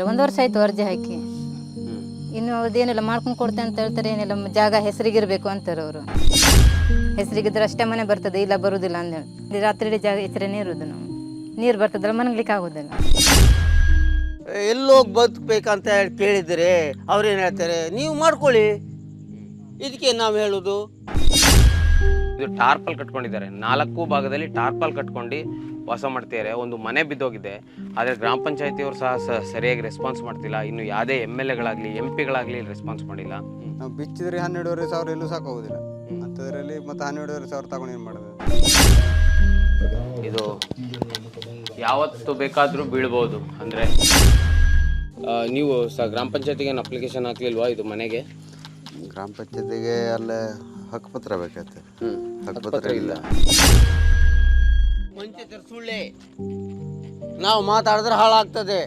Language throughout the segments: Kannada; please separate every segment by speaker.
Speaker 1: 1 ವರ್ಷ ಆಯ್ತು ಅರ್ಜಿ ಹಾಕಿ. ಇನ್ನು ಅದೇನಿಲ್ಲ ಮಾಡ್ಕೊಂಡು ಕೊಡ್ತೆ ಅಂತ ಹೇಳ್ತಾರೆ. ಏನಿಲ್ಲ ಜಾಗ ಹೆಸರಿಗಿರ್ಬೇಕು ಅಂತಾರೆ ಅವರು. ಹೆಸರಿಗಿದ್ರೆ ಅಷ್ಟೇ ಮನೆ ಬರ್ತದೆ, ಇಲ್ಲ ಬರುದಿಲ್ಲ ಅಂದೇಳಿ ರಾತ್ರಿ ಜಾಗ ಹೆಸರೇನೇ ಇರೋದು. ನಾವು ನೀರು ಬರ್ತದಲ್ಲ ಮನಗ್ಲಿಕ್ಕೆ ಆಗೋದಿಲ್ಲ.
Speaker 2: ಎಲ್ಲೋಗಿ ಬದುಕಬೇಕಂತ ಹೇಳಿ ಕೇಳಿದರೆ ಅವ್ರೇನು ಹೇಳ್ತಾರೆ, ನೀವು ಮಾಡ್ಕೊಳ್ಳಿ. ಇದಕ್ಕೆ ನಾವು ಹೇಳೋದು
Speaker 3: ಇದು ಟಾರ್ಪಲ್ ಕಟ್ಕೊಂಡಿದ್ದಾರೆ. 4 ಭಾಗದಲ್ಲಿ ಟಾರ್ಪಲ್ ಕಟ್ಕೊಂಡು ವಾಸ ಮಾಡ್ತಿದ್ದಾರೆ. ಒಂದು ಮನೆ ಬಿದ್ದೋಗಿದೆ. ಆದರೆ ಗ್ರಾಮ ಪಂಚಾಯತಿಯವರು ಸಹ ಸರಿಯಾಗಿ ರೆಸ್ಪಾನ್ಸ್ ಮಾಡ್ತಿಲ್ಲ. ಇನ್ನು ಯಾವುದೇ MLAಗಳಾಗಲಿ MP ಗಳಾಗಲಿ ರೆಸ್ಪಾನ್ಸ್ ಮಾಡಿಲ್ಲ.
Speaker 4: ನಾವು ಬಿಚ್ಚಿದ್ರೆ 12,500 ಎಲ್ಲೂ ಸಾಕಾಗೋದಿಲ್ಲ. ಅಂಥದ್ರಲ್ಲಿ ಮತ್ತೆ 12,500 ತಗೊಂಡು ಏನು ಮಾಡೋದು?
Speaker 3: ಇದು ಯಾವತ್ತು ಬೇಕಾದರೂ ಬೀಳ್ಬೋದು. ಅಂದರೆ ನೀವು ಗ್ರಾಮ ಪಂಚಾಯತಿಗೆ ಏನು ಅಪ್ಲಿಕೇಶನ್ ಹಾಕ್ಲಿಲ್ವಾ ಇದು ಮನೆಗೆ?
Speaker 4: ಗ್ರಾಮ ಪಂಚಾಯತಿಗೆ ಅಲ್ಲೇ ಹಕ್ಕುಪತ್ರ ಬೇಕಾಯ್ತು. ಹಕ್ಕುಪತ್ರ ಇಲ್ಲ.
Speaker 2: ಪಂಚಾಯತ್ ಸುಳ್ಳೆ, ನಾವು ಮಾತಾಡಿದ್ರೆ ಹಾಳಾಗ್ತದೆ.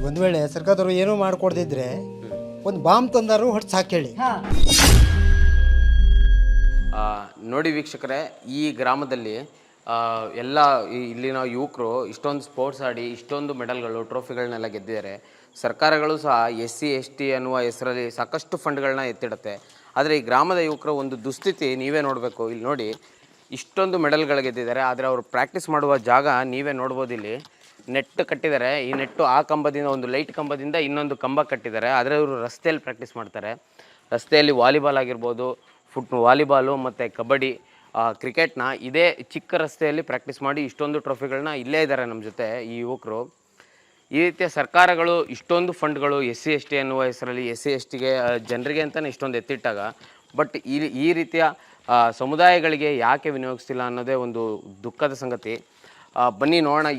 Speaker 5: ಒಂದು ವೇಳೆ ಸರ್ಕಾರದವರು ಏನೂ ಮಾಡಿಕೊಡ್ದಿದ್ರೆ ಒಂದು ಬಾಂಬ್ ತಂದಾರು ಹೊಟ್ಟು ಸಾಕೇಳಿ.
Speaker 3: ನೋಡಿ ವೀಕ್ಷಕರೇ, ಈ ಗ್ರಾಮದಲ್ಲಿ ಎಲ್ಲ ಇಲ್ಲಿನ ಯುವಕರು ಇಷ್ಟೊಂದು ಸ್ಪೋರ್ಟ್ಸ್ ಆಡಿ ಇಷ್ಟೊಂದು ಮೆಡಲ್ಗಳು ಟ್ರೋಫಿಗಳನ್ನೆಲ್ಲ ಗೆದ್ದಿದ್ದಾರೆ. ಸರ್ಕಾರಗಳು ಸಹ SC ST ಅನ್ನುವ ಹೆಸರಲ್ಲಿ ಸಾಕಷ್ಟು ಫಂಡ್ಗಳನ್ನ ಎತ್ತಿಡುತ್ತೆ. ಆದರೆ ಈ ಗ್ರಾಮದ ಯುವಕರ ಒಂದು ದುಸ್ಥಿತಿ ನೀವೇ ನೋಡಬೇಕು. ಇಲ್ಲಿ ನೋಡಿ, ಇಷ್ಟೊಂದು ಮೆಡಲ್ಗಳು ಗೆದ್ದಿದ್ದಾರೆ. ಆದರೆ ಅವರು ಪ್ರಾಕ್ಟೀಸ್ ಮಾಡುವ ಜಾಗ ನೀವೇ ನೋಡ್ಬೋದು. ಇಲ್ಲಿ ನೆಟ್ ಕಟ್ಟಿದ್ದಾರೆ. ಈ ನೆಟ್ಟು ಆ ಕಂಬದಿಂದ, ಒಂದು ಲೈಟ್ ಕಂಬದಿಂದ ಇನ್ನೊಂದು ಕಂಬ ಕಟ್ಟಿದ್ದಾರೆ. ಆದರೆ ಅವರು ರಸ್ತೆಯಲ್ಲಿ ಪ್ರಾಕ್ಟೀಸ್ ಮಾಡ್ತಾರೆ. ರಸ್ತೆಯಲ್ಲಿ ವಾಲಿಬಾಲ್ ಆಗಿರ್ಬೋದು, ವಾಲಿಬಾಲು ಮತ್ತು ಕಬಡ್ಡಿ, ಕ್ರಿಕೆಟ್ನ ಇದೇ ಚಿಕ್ಕ ರಸ್ತೆಯಲ್ಲಿ ಪ್ರಾಕ್ಟೀಸ್ ಮಾಡಿ ಇಷ್ಟೊಂದು ಟ್ರೋಫಿಗಳನ್ನ ಇಲ್ಲೇ ಇದ್ದಾರೆ ನಮ್ಮ ಜೊತೆ ಈ ಯುವಕರು. ಈ ರೀತಿಯ ಸರ್ಕಾರಗಳು ಇಷ್ಟೊಂದು ಫಂಡ್ಗಳು SC ST ಅನ್ನುವ ಹೆಸರಲ್ಲಿ SC STಗೆ ಜನರಿಗೆ ಅಂತಲೇ ಇಷ್ಟೊಂದು ಎತ್ತಿಟ್ಟಾಗ, ಬಟ್ ಈ ರೀತಿಯ ಸಮುದಾಯಗಳಿಗೆ ಯಾಕೆ ವಿನಿಯೋಗಿಸ್ತಿಲ್ಲ ಅನ್ನೋದೇ ಒಂದು ದುಃಖದ ಸಂಗತಿ. ಬನ್ನಿ ನೋಡೋಣ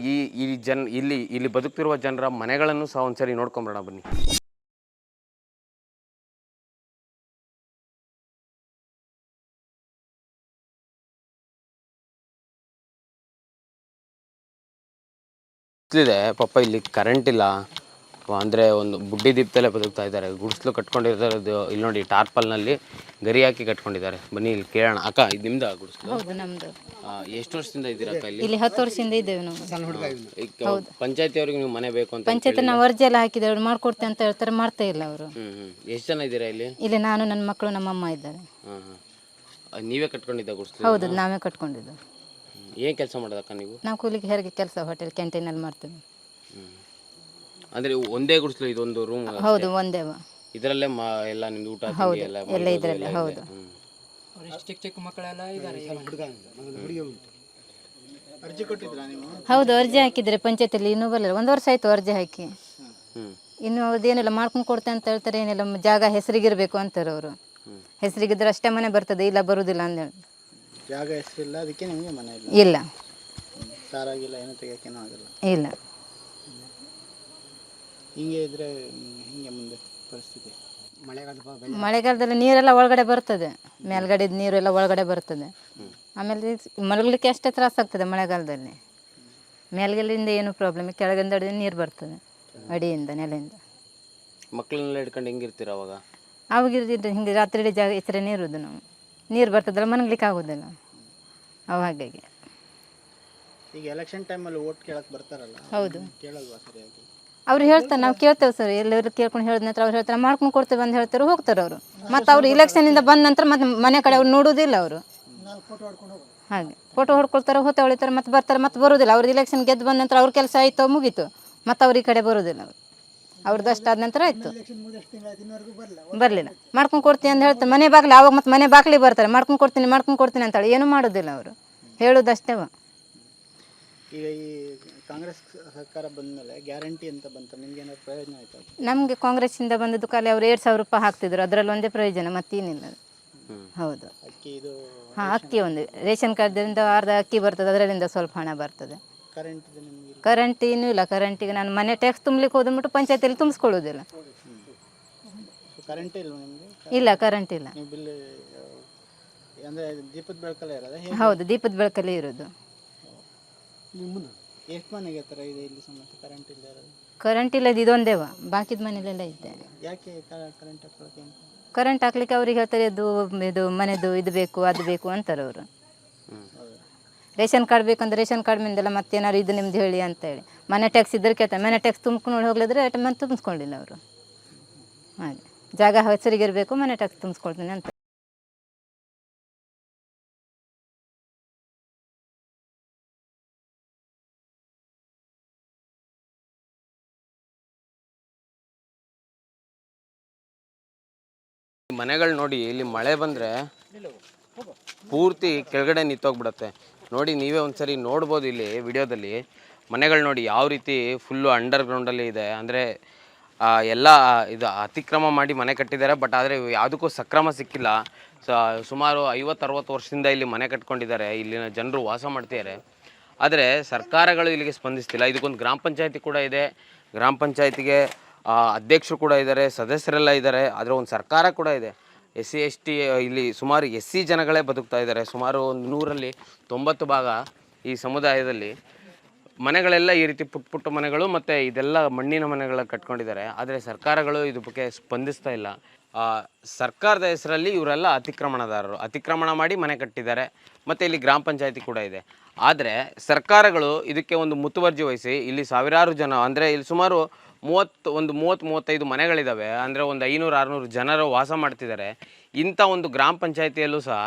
Speaker 3: ಇಲ್ಲಿ ಬದುಕ್ತಿರುವ ಜನರ ಮನೆಗಳನ್ನು ಸಹ ಒಂದ್ಸರಿ ನೋಡ್ಕೊಂಬರೋಣ ಬನ್ನಿ. ಇದೆ ಪಾಪ, ಇಲ್ಲಿ ಕರೆಂಟ್ ಇಲ್ಲ. ಅಂದರೆ ಒಂದು ಬುಡ್ಡಿ ದೀಪದಲ್ಲೇ ಬದುಕ್ತಾ ಇದ್ದಾರೆ. ಗುಡಿಸ್ಲು ಕಟ್ಕೊಂಡಿರೋದು ಇಲ್ಲಿ ನೋಡಿ, ಟಾರ್ಪಲ್ನಲ್ಲಿ ಗರಿ ಹಾಕಿ ಕಟ್ಕೊಂಡಿದ್ದಾರೆ. ಬನ್ನಿ ಇಲ್ಲಿ ಕೇಳೋಣ. ಅಕ್ಕ, ಇದು ನಿಮ್ದು ಗುಡಿಸ್ಲು?
Speaker 1: ಹೌದು, ನಮ್ದು.
Speaker 3: ಎಷ್ಟು ವರ್ಷದಿಂದ ಇದ್ದೀರಾ ಅಕ್ಕ ಇಲ್ಲಿ?
Speaker 1: 10 ವರ್ಷದಿಂದ ಇದ್ದೇವೆ ನಾವು.
Speaker 3: ಪಂಚಾಯತಿ ಅವ್ರಿಗೆ ನೀವು ಮನೆ ಬೇಕು ಅಂತ
Speaker 1: ಪಂಚಾಯತ್ ನಾವು ಅರ್ಜಿ ಎಲ್ಲ ಹಾಕಿದ್ದೇವೆ. ಅವ್ರು ಮಾಡ್ಕೊಡ್ತೆ ಅಂತ ಹೇಳ್ತಾರೆ, ಮಾಡ್ತಾ ಇಲ್ಲ ಅವರು.
Speaker 3: ಎಷ್ಟು ಜನ ಇದ್ದೀರಾ ಇಲ್ಲಿ?
Speaker 1: ಇಲ್ಲಿ ನಾನು, ನನ್ನ ಮಕ್ಕಳು, ನಮ್ಮ ಅಮ್ಮ ಇದ್ದಾರೆ.
Speaker 3: ನೀವೇ ಕಟ್ಕೊಂಡಿದ್ದ ಗುಡಿಸ್ಲು?
Speaker 1: ಹೌದು, ನಾವೇ ಕಟ್ಕೊಂಡಿದ್ದು.
Speaker 3: ಏನು ಕೆಲಸ ಮಾಡೋದಕ್ಕ ನೀವು?
Speaker 1: ನಾವು ಕೂಲಿಗೆ ಹೆರಿಗೆ ಕೆಲಸ ಹೋಟೆಲ್ ಕ್ಯಾಂಟೀನಲ್ಲಿ ಮಾಡ್ತೇವೆ.
Speaker 3: ಅಂದರೆ ಒಂದೇ ಗುಡಿಸ್ಲು, ಇದೊಂದು ರೂಮ್?
Speaker 1: ಹೌದು, ಒಂದೇ.
Speaker 3: ಇದರಲ್ಲೇ ಎಲ್ಲ ನಿಮ್ದು ಊಟ
Speaker 1: ಎಲ್ಲ ಇದರಲ್ಲೇ. ಹೌದು.
Speaker 6: ಚಿಕ್ಕ ಮಕ್ಕಳೆಲ್ಲ ಇದ್ದಾರೆ.
Speaker 1: ಹೌದು, ಅರ್ಜಿ ಹಾಕಿದ್ರೆ ಪಂಚಾಯತಿಯಲ್ಲಿ. ಇನ್ನೂ ಬರಲಿಲ್ಲ. 1 ವರ್ಷ ಆಯ್ತು ಅರ್ಜಿ ಹಾಕಿ. ಇನ್ನು ಅದೇನಿಲ್ಲ ಮಾಡ್ಕೊಂಡು ಕೊಡ್ತೆ ಅಂತ ಹೇಳ್ತಾರೆ. ಏನಿಲ್ಲ ಜಾಗ ಹೆಸರಿಗಿರ್ಬೇಕು ಅಂತಾರೆ ಅವರು. ಹೆಸರಿಗಿದ್ರೆ ಅಷ್ಟೇ ಮನೆ ಬರ್ತದೆ, ಇಲ್ಲ ಬರುದಿಲ್ಲ ಅಂದೇಳಿ.
Speaker 6: ಜಾಗ ಹೆಸರಿಲ್ಲ, ಅದಕ್ಕೆ ನಿಮಗೆ ಮನೆ ಇಲ್ಲ?
Speaker 1: ಇಲ್ಲ.
Speaker 6: ಸಾರಾಗಿಲ್ಲ, ಏನು ತೆಗಿಯೋಕ್ಕೇನೂ ಆಗಲ್ಲ?
Speaker 1: ಇಲ್ಲ.
Speaker 6: ಹಿಂಗೆ ಇದ್ರೆ ಹಿಂಗೆ ಮುಂದೆ ಪರಿಸ್ಥಿತಿ?
Speaker 1: ಮಳೆಗಾಲದಲ್ಲಿ ನೀರೆಲ್ಲ ಒಳಗಡೆ ಬರ್ತದೆ. ಮೇಲ್ಗಡೆ ನೀರೆಲ್ಲ ಒಳಗಡೆ ಬರ್ತದೆ. ಆಮೇಲೆ ಮಲಗಲಿಕ್ಕೆ ಅಷ್ಟೇ ತ್ರಾಸಾಗ್ತದೆ ಮಳೆಗಾಲದಲ್ಲಿ. ಮೇಲ್ಗಡೆಯಿಂದ ಏನು ಪ್ರಾಬ್ಲಮ್, ಕೆಳಗಿಂದ ನೀರು ಬರ್ತದೆ, ಅಡಿಯಿಂದ, ನೆಲೆಯಿಂದ.
Speaker 3: ಮಕ್ಕಳನ್ನೆಲ್ಲ ಹಿಡ್ಕೊಂಡು ಹೆಂಗಿರ್ತೀರ ಅವಾಗ?
Speaker 1: ಅವಾಗಿರ್ತಿದ್ರೆ ಹಿಂಗೆ ರಾತ್ರಿ ಜಾಗ ಹೆಸರೇನೇ ಇರೋದು. ನಾವು ನೀರು ಬರ್ತದಲ್ಲ ಮನಗ್ಲಿಕ್ಕೆ ಆಗೋದಿಲ್ಲ ಅವು. ಹಾಗಾಗಿ
Speaker 6: ಈಗ ಎಲೆಕ್ಷನ್ ಟೈಮಲ್ಲಿ ಓಟ್ ಕೇಳಕ್ಕೆ ಬರ್ತಾರಲ್ಲ?
Speaker 1: ಹೌದು.
Speaker 6: ಕೇಳಲ್ವಾ ಸರಿಯಾಗಿ?
Speaker 1: ಅವ್ರು ಹೇಳ್ತಾರೆ, ನಾವು ಕೇಳ್ತೇವೆ ಸರ್. ಎಲ್ಲರೂ ಕೇಳ್ಕೊಂಡು ಹೇಳಿದ ನಂತರ ಅವ್ರು ಹೇಳ್ತಾರೆ ಮಾಡ್ಕೊಂಡು ಕೊಡ್ತೇವೆ ಅಂತ ಹೇಳ್ತಾರೆ, ಹೋಗ್ತಾರೆ ಅವರು. ಮತ್ತು ಅವರು ಇಲೆಕ್ಷನಿಂದ ಬಂದ ನಂತರ ಮತ್ತೆ ಮನೆ ಕಡೆ ಅವ್ರು ನೋಡೋದಿಲ್ಲ ಅವರು. ಹಾಗೆ ಫೋಟೋ ಹೊಡ್ಕೊಳ್ತಾರೆ, ಹೊತ್ತ ಹೊಳಿತಾರೆ, ಮತ್ತೆ ಬರ್ತಾರೆ, ಮತ್ತೆ ಬರೋದಿಲ್ಲ. ಅವ್ರದ್ದು ಇಲೆಕ್ಷನ್ ಗೆದ್ದು ಬಂದ ನಂತರ ಅವ್ರ ಕೆಲಸ ಆಯಿತು, ಮುಗೀತು. ಮತ್ತು ಅವ್ರ ಈ ಕಡೆ ಬರೋದಿಲ್ಲ ಅವರು. ಅವ್ರದ್ದು ಅಷ್ಟಾದ ನಂತರ ಆಯಿತು, ಬರಲಿಲ್ಲ. ಮಾಡ್ಕೊಂಡು ಕೊಡ್ತೀನಿ ಅಂತ ಹೇಳ್ತಾರೆ. ಮನೆ ಬಾಗಿಲು ಆವಾಗ ಮತ್ತೆ ಮನೆ ಬಾಗಿಲಿಗೆ ಬರ್ತಾರೆ, ಮಾಡ್ಕೊಂಡು ಕೊಡ್ತೀನಿ ಅಂತೇಳಿ ಏನೂ ಮಾಡೋದಿಲ್ಲ ಅವರು. ಹೇಳೋದಷ್ಟೇ.
Speaker 6: ಈಗ ಈ ಕಾಂಗ್ರೆಸ್ ಸರ್ಕಾರ ಬಂದಮೇಲೆ ಗ್ಯಾರಂಟಿ ಅಂತ ಬಂತು, ನಿಮ್ಗೆ ಏನಾದ್ರು ಪ್ರಯೋಜನ ಆಯ್ತಾ?
Speaker 1: ನಮಗೆ ಕಾಂಗ್ರೆಸ್ಸಿಂದ ಬಂದದ್ದು ಖಾಲಿ ಅವರು 2,000 ರೂಪಾಯಿ ಹಾಕ್ತಿದ್ರು, ಅದರಲ್ಲಿ ಒಂದೇ ಪ್ರಯೋಜನ, ಮತ್ತೇನಿಲ್ಲ. ಹೌದು.
Speaker 6: ಅಕ್ಕಿ ಇದು?
Speaker 1: ಹಾಂ, ಅಕ್ಕಿ ಒಂದು ರೇಷನ್ ಕಾರ್ಡ್ದಿಂದ ಅರ್ಧ ಅಕ್ಕಿ ಬರ್ತದೆ, ಅದರಲ್ಲಿಂದ ಸ್ವಲ್ಪ ಹಣ ಬರ್ತದೆ.
Speaker 6: ಕರೆಂಟ್ ನಿಮಗೆ?
Speaker 1: ಕರೆಂಟ್ ಇನ್ನೂ ಇಲ್ಲ. ಕರೆಂಟಿಗೆ ನಾನು ಮನೆ ಟ್ಯಾಕ್ಸ್ ತುಂಬಲಿಕ್ಕೆ ಹೋದ್ಬಿಟ್ಟು ಪಂಚಾಯತಿಯಲ್ಲಿ ತುಂಬಿಸ್ಕೊಳ್ಳೋದಿಲ್ಲ.
Speaker 6: ಕರೆಂಟೇ ಇಲ್ಲ ನಿಮಗೆ?
Speaker 1: ಇಲ್ಲ, ಕರೆಂಟ್ ಇಲ್ಲ.
Speaker 6: ನೀವು ಬಿಲ್ ಅಂದರೆ ದೀಪದ ಬೆಳಕಲ್ಲೇ ಇರೋದು?
Speaker 1: ಹೌದು, ದೀಪದ ಬೆಳಕಲ್ಲಿ ಇರೋದು.
Speaker 6: ಎಷ್ಟು ಮನೆಗೆ ಥರ ಇದೆ ಇಲ್ಲಿ ಸಮಸ್ಯೆ ಕರೆಂಟ್ ಇಲ್ಲ ಇರೋದು?
Speaker 1: ಕರೆಂಟ್ ಇಲ್ಲದ ಇದೊಂದೇವ, ಬಾಕಿದ ಮನೇಲೆಲ್ಲ ಇದೆ.
Speaker 6: ಯಾಕೆ ಕರೆಂಟ್ ಹಾಕೊಳ್ಳೋಕೆ?
Speaker 1: ಕರೆಂಟ್ ಹಾಕ್ಲಿಕ್ಕೆ ಅವ್ರಿಗೆ ಹೇಳ್ತಾರೆ, ಇದು ಮನೆದು ಇದು ಬೇಕು, ಅದು ಬೇಕು ಅಂತಾರೆ ಅವರು. ರೇಷನ್ ಕಾರ್ಡ್ ಬೇಕಂದ್ರೆ ರೇಷನ್ ಕಾರ್ಡ್ ಮಿಂದೆಲ್ಲ ಮತ್ತೇನಾದ್ರು ಇದು ನಿಮ್ದು ಹೇಳಿ ಅಂತೇಳಿ. ಮನೆ ಟ್ಯಾಕ್ಸ್ ಇದ್ರೆ ಕೇಳ್ತಾರೆ, ಮನೆ ಟ್ಯಾಕ್ಸ್ ತುಂಬ್ಕೊಂಡು ಹೋಗ್ಲಿದ್ರೆ ಮಂತ್ ತುಂಬಿಸ್ಕೊಂಡಿಲ್ಲ ಅವರು. ಹಾಗೆ ಜಾಗ ಹೆಸರಿಗೆ ಇರಬೇಕು, ಮನೆ ಟ್ಯಾಕ್ಸ್ ತುಂಬಿಸ್ಕೊಳ್ತೀನಿ ಅಂತ.
Speaker 3: ಮನೆಗಳು ನೋಡಿ, ಇಲ್ಲಿ ಮಳೆ ಬಂದರೆ ಪೂರ್ತಿ ಕೆಳಗಡೆ ನಿಂತೋಗ್ಬಿಡತ್ತೆ. ನೋಡಿ, ನೀವೇ ಒಂದ್ಸರಿ ನೋಡ್ಬೋದು ಇಲ್ಲಿ ವಿಡಿಯೋದಲ್ಲಿ ಮನೆಗಳು ನೋಡಿ ಯಾವ ರೀತಿ ಫುಲ್ಲು ಅಂಡರ್ಗ್ರೌಂಡಲ್ಲಿ ಇದೆ. ಅಂದರೆ ಎಲ್ಲ ಇದು ಅತಿಕ್ರಮ ಮಾಡಿ ಮನೆ ಕಟ್ಟಿದ್ದಾರೆ, ಬಟ್ ಆದರೆ ಯಾವುದಕ್ಕೂ ಸಕ್ರಮ ಸಿಕ್ಕಿಲ್ಲ. ಸುಮಾರು 50-60 ವರ್ಷದಿಂದ ಇಲ್ಲಿ ಮನೆ ಕಟ್ಕೊಂಡಿದ್ದಾರೆ, ಇಲ್ಲಿನ ಜನರು ವಾಸ ಮಾಡ್ತಿದ್ದಾರೆ. ಆದರೆ ಸರ್ಕಾರಗಳು ಇಲ್ಲಿಗೆ ಸ್ಪಂದಿಸ್ತಿಲ್ಲ. ಇದಕ್ಕೊಂದು ಗ್ರಾಮ ಪಂಚಾಯತಿ ಕೂಡ ಇದೆ, ಗ್ರಾಮ ಪಂಚಾಯತಿಗೆ ಅಧ್ಯಕ್ಷರು ಕೂಡ ಇದ್ದಾರೆ, ಸದಸ್ಯರೆಲ್ಲ ಇದ್ದಾರೆ. ಆದರೆ ಒಂದು ಸರ್ಕಾರ ಕೂಡ ಇದೆ. SC ST ಇಲ್ಲಿ ಸುಮಾರು SC ಜನಗಳೇ ಬದುಕ್ತಾ ಇದ್ದಾರೆ. ಸುಮಾರು ಒಂದು 100ರಲ್ಲಿ 90 ಭಾಗ ಈ ಸಮುದಾಯದಲ್ಲಿ ಮನೆಗಳೆಲ್ಲ ಈ ರೀತಿ ಪುಟ್ಟ ಪುಟ್ಟ ಮನೆಗಳು ಮತ್ತು ಇದೆಲ್ಲ ಮಣ್ಣಿನ ಮನೆಗಳ ಕಟ್ಕೊಂಡಿದ್ದಾರೆ. ಆದರೆ ಸರ್ಕಾರಗಳು ಇದ್ರ ಬಗ್ಗೆ ಸ್ಪಂದಿಸ್ತಾ ಇಲ್ಲ. ಸರ್ಕಾರದ ಹೆಸರಲ್ಲಿ ಇವರೆಲ್ಲ ಅತಿಕ್ರಮಣದಾರರು, ಅತಿಕ್ರಮಣ ಮಾಡಿ ಮನೆ ಕಟ್ಟಿದ್ದಾರೆ. ಮತ್ತು ಇಲ್ಲಿ ಗ್ರಾಮ ಪಂಚಾಯತಿ ಕೂಡ ಇದೆ. ಆದರೆ ಸರ್ಕಾರಗಳು ಇದಕ್ಕೆ ಒಂದು ಮುತುವರ್ಜಿ ವಹಿಸಿ ಇಲ್ಲಿ ಸಾವಿರಾರು ಜನ, ಅಂದರೆ ಇಲ್ಲಿ ಸುಮಾರು 30-35 ಮನೆಗಳಿದ್ದಾವೆ. ಅಂದರೆ ಒಂದು 500-600 ಜನರು ವಾಸ ಮಾಡ್ತಿದ್ದಾರೆ. ಇಂಥ ಒಂದು ಗ್ರಾಮ ಪಂಚಾಯತಿಯಲ್ಲೂ ಸಹ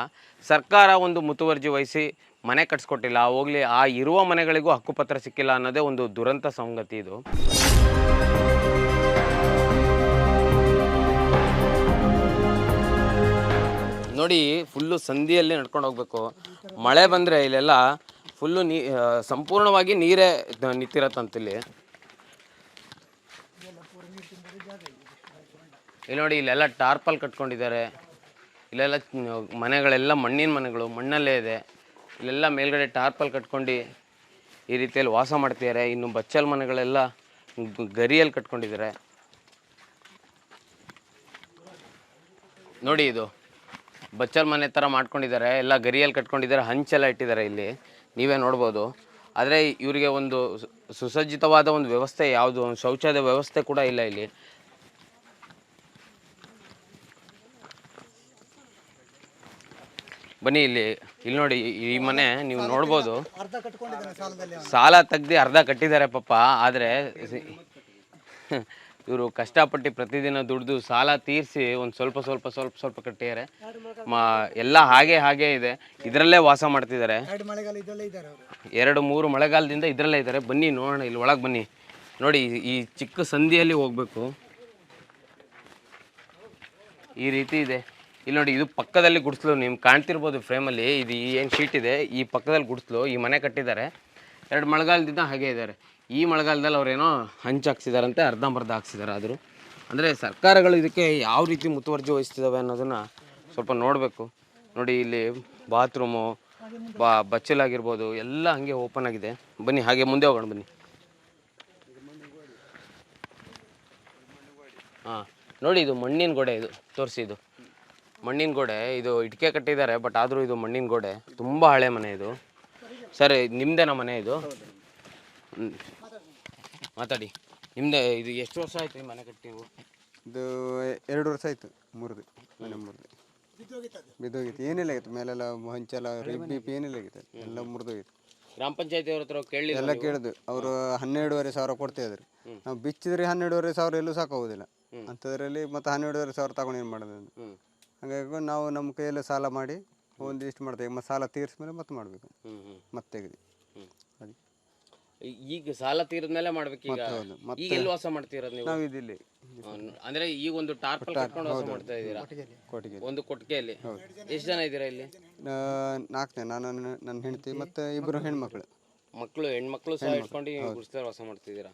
Speaker 3: ಸರ್ಕಾರ ಒಂದು ಮುತುವರ್ಜಿ ವಹಿಸಿ ಮನೆ ಕಟ್ಸ್ಕೊಟ್ಟಿಲ್ಲ. ಹೋಗಲಿ, ಆ ಇರುವ ಮನೆಗಳಿಗೂ ಹಕ್ಕುಪತ್ರ ಸಿಕ್ಕಿಲ್ಲ ಅನ್ನೋದೇ ಒಂದು ದುರಂತ ಸಂಗತಿ ಇದು. ನೋಡಿ, ಫುಲ್ಲು ಸಂಧಿಯಲ್ಲಿ ನಡ್ಕೊಂಡು ಹೋಗ್ಬೇಕು. ಮಳೆ ಬಂದರೆ ಇಲ್ಲೆಲ್ಲ ಫುಲ್ಲು ಸಂಪೂರ್ಣವಾಗಿ ನೀರೇ ನಿಂತಿರತ್ತಂತಿಲ್ಲಿ. ಇಲ್ಲಿ ನೋಡಿ, ಇಲ್ಲೆಲ್ಲ ಟಾರ್ಪಲ್ ಕಟ್ಕೊಂಡಿದ್ದಾರೆ. ಇಲ್ಲೆಲ್ಲ ಮನೆಗಳೆಲ್ಲ ಮಣ್ಣಿನ ಮನೆಗಳು, ಮಣ್ಣಲ್ಲೇ ಇದೆ. ಇಲ್ಲೆಲ್ಲ ಮೇಲ್ಗಡೆ ಟಾರ್ಪಲ್ ಕಟ್ಕೊಂಡು ಈ ರೀತಿಯಲ್ಲಿ ವಾಸ ಮಾಡ್ತಿದ್ದಾರೆ. ಇನ್ನು ಬಚ್ಚಲ್ ಮನೆಗಳೆಲ್ಲ ಗರಿಯಲ್ಲಿ ಕಟ್ಕೊಂಡಿದ್ದಾರೆ. ನೋಡಿ, ಇದು ಬಚ್ಚಲ್ ಮನೆ ಥರ ಮಾಡ್ಕೊಂಡಿದ್ದಾರೆ, ಎಲ್ಲ ಗರಿಯಲ್ಲಿ ಕಟ್ಕೊಂಡಿದ್ದಾರೆ, ಹಂಚೆಲ್ಲ ಇಟ್ಟಿದ್ದಾರೆ ಇಲ್ಲಿ, ನೀವೇ ನೋಡ್ಬೋದು. ಆದರೆ ಇವರಿಗೆ ಒಂದು ಸುಸಜ್ಜಿತವಾದ ಒಂದು ವ್ಯವಸ್ಥೆ, ಯಾವುದು ಒಂದು ಶೌಚಾಲಯದ ವ್ಯವಸ್ಥೆ ಕೂಡ ಇಲ್ಲ ಇಲ್ಲಿ. ಬನ್ನಿ, ಇಲ್ಲಿ ನೋಡಿ, ಈ ಮನೆ ನೀವು ನೋಡ್ಬೋದು. ಸಾಲ ತೆಗ್ದು ಅರ್ಧ ಕಟ್ಟಿದ್ದಾರೆ ಪಾಪ. ಆದರೆ ಇವರು ಕಷ್ಟಪಟ್ಟು ಪ್ರತಿದಿನ ದುಡ್ದು ಸಾಲ ತೀರಿಸಿ ಒಂದು ಸ್ವಲ್ಪ ಕಟ್ಟಿದ್ದಾರೆ. ಎಲ್ಲ ಹಾಗೆ ಇದೆ, ಇದರಲ್ಲೇ ವಾಸ ಮಾಡ್ತಿದ್ದಾರೆ. 2-3 ಮಳೆಗಾಲದಿಂದ ಇದರಲ್ಲೇ ಇದ್ದಾರೆ. ಬನ್ನಿ ನೋಡೋಣ, ಇಲ್ಲಿ ಒಳಗೆ ಬನ್ನಿ. ನೋಡಿ, ಈ ಚಿಕ್ಕ ಸಂಧಿಯಲ್ಲಿ ಹೋಗ್ಬೇಕು. ಈ ರೀತಿ ಇದೆ. ಇಲ್ಲಿ ನೋಡಿ, ಇದು ಪಕ್ಕದಲ್ಲಿ ಗುಡಿಸ್ಲು, ನಿಮ್ಗೆ ಕಾಣ್ತಿರ್ಬೋದು ಫ್ರೇಮಲ್ಲಿ. ಇದು ಏನು ಶೀಟ್ ಇದೆ, ಈ ಪಕ್ಕದಲ್ಲಿ ಗುಡಿಸ್ಲು, ಈ ಮನೆ ಕಟ್ಟಿದ್ದಾರೆ. 2 ಮಳೆಗಾಲದಿಂದ ಹಾಗೆ ಇದ್ದಾರೆ. ಈ ಮಳೆಗಾಲದಲ್ಲಿ ಅವರೇನೋ ಹಂಚು ಹಾಕ್ಸಿದಾರಂತೆ, ಅರ್ಧಂಬರ್ಧ ಹಾಕ್ಸಿದ್ದಾರೆ. ಆದರೂ ಅಂದರೆ ಸರ್ಕಾರಗಳು ಇದಕ್ಕೆ ಯಾವ ರೀತಿ ಮುತುವರ್ಜಿ ವಹಿಸ್ತಿದ್ದಾವೆ ಅನ್ನೋದನ್ನು ಸ್ವಲ್ಪ ನೋಡಬೇಕು. ನೋಡಿ, ಇಲ್ಲಿ ಬಾತ್ರೂಮು, ಬಚ್ಚಲಾಗಿರ್ಬೋದು, ಎಲ್ಲ ಹಾಗೆ ಓಪನ್ ಆಗಿದೆ. ಬನ್ನಿ, ಹಾಗೆ ಮುಂದೆ ಹೋಗೋಣ ಬನ್ನಿ. ಹಾಂ, ನೋಡಿ, ಇದು ಮಣ್ಣಿನ ಗೋಡೆ. ಇದು ತೋರಿಸಿ, ಇದು ಮಣ್ಣಿನ ಗೋಡೆ. ಇದು ಇಟ್ಕೆ ಕಟ್ಟಿದ್ದಾರೆ, ಬಟ್ ಆದರೂ ಇದು ಮಣ್ಣಿನ ಗೋಡೆ. ತುಂಬ ಹಳೆ ಮನೆ ಇದು. ಸರ್, ನಿಮ್ಮದೇನಾ ಮನೆ ಇದು? ಮಾತಾಡಿ, ನಿಮ್ಮದೇ. ಇದು ಎಷ್ಟು ವರ್ಷ ಆಯ್ತು ಈ ಮನೆ ಕಟ್ಟಿ ನೀವು?
Speaker 4: ಇದು 2 ವರ್ಷ ಆಯಿತು. ಮುರಿದು ಮನೆ ಮುರಿದು ಬಿದ್ದೋಗಿತ್ತು. ಏನಿಲ್ಲ ಆಗಿತ್ತು, ಮೇಲೆಲ್ಲ ಹಂಚೆಲ್ಲ ರಿಬ್ಬಿ ಏನಿಲ್ಲ ಆಗಿತ್ತು, ಎಲ್ಲ ಮುರಿದೋಗಿತ್ತು.
Speaker 3: ಗ್ರಾಮ ಪಂಚಾಯತಿ ಅವ್ರ ಹತ್ರ ಕೇಳಿ
Speaker 4: ಎಲ್ಲ ಕೇಳಿದ್ವಿ. ಅವರು 12,500 ಕೊಡ್ತಾಯಿದ್ರು. ನಾವು ಬಿಚ್ಚಿದ್ರೆ 12,500 ಎಲ್ಲೂ ಸಾಕಾಗೋದಿಲ್ಲ ಅಂಥದ್ರಲ್ಲಿ. ಮತ್ತು 12,500 ತಗೊಂಡು ಏನು ಮಾಡೋದು? ಹಾಗಾಗಿ ನಾವು ನಮ್ಮ ಕೈಯಲ್ಲಿ ಸಾಲ ಮಾಡಿ ಒಂದಿಷ್ಟು ಮಾಡ್ತೇವೆ. ಮತ್ತು ಸಾಲ ತೀರಿಸ್ಮೇಲೆ ಮತ್ತೆ ಮಾಡಬೇಕು, ಮತ್ತೆ ತೆಗೆದು.
Speaker 3: ಈಗ ಸಾಲ ತೀರಿದ್ಮೇಲೆ ಮಾಡ್ಬೇಕು. ಈಗ ಎಲ್ಲಿ ವಾಸ ಮಾಡ್ತಿರೋದು ನೀವು?
Speaker 4: ನಾವು ಇದಿಲ್ಲಿ,
Speaker 3: ಅಂದ್ರೆ ಈಗ ಒಂದು ಟಾರ್ಪಲ್ ಕಟ್ಕೊಂಡು ವಾಸ ಮಾಡ್ತಾ ಇದ್ದೀರಾ?
Speaker 4: ಕೋಟಿಗೆ
Speaker 3: ಒಂದು ಕೊಟ್ಟಿಗೆಯಲ್ಲಿ. ಎಷ್ಟು ಜನ ಇದ್ದೀರಾ ಇಲ್ಲಿ?
Speaker 4: 4 ಜನ, ನಾನು, ನನ್ನ ಹೆಂಡತಿ ಮತ್ತು 2 ಹೆಣ್ಮಕ್ಳು.
Speaker 3: ಹೆಣ್ಮಕ್ಳು ಸಹ ಇಟ್ಕೊಂಡು ಗುಡಿಸ್ತಾರೆ ವಾಸ ಮಾಡ್ತಿದ್ದೀರಾ?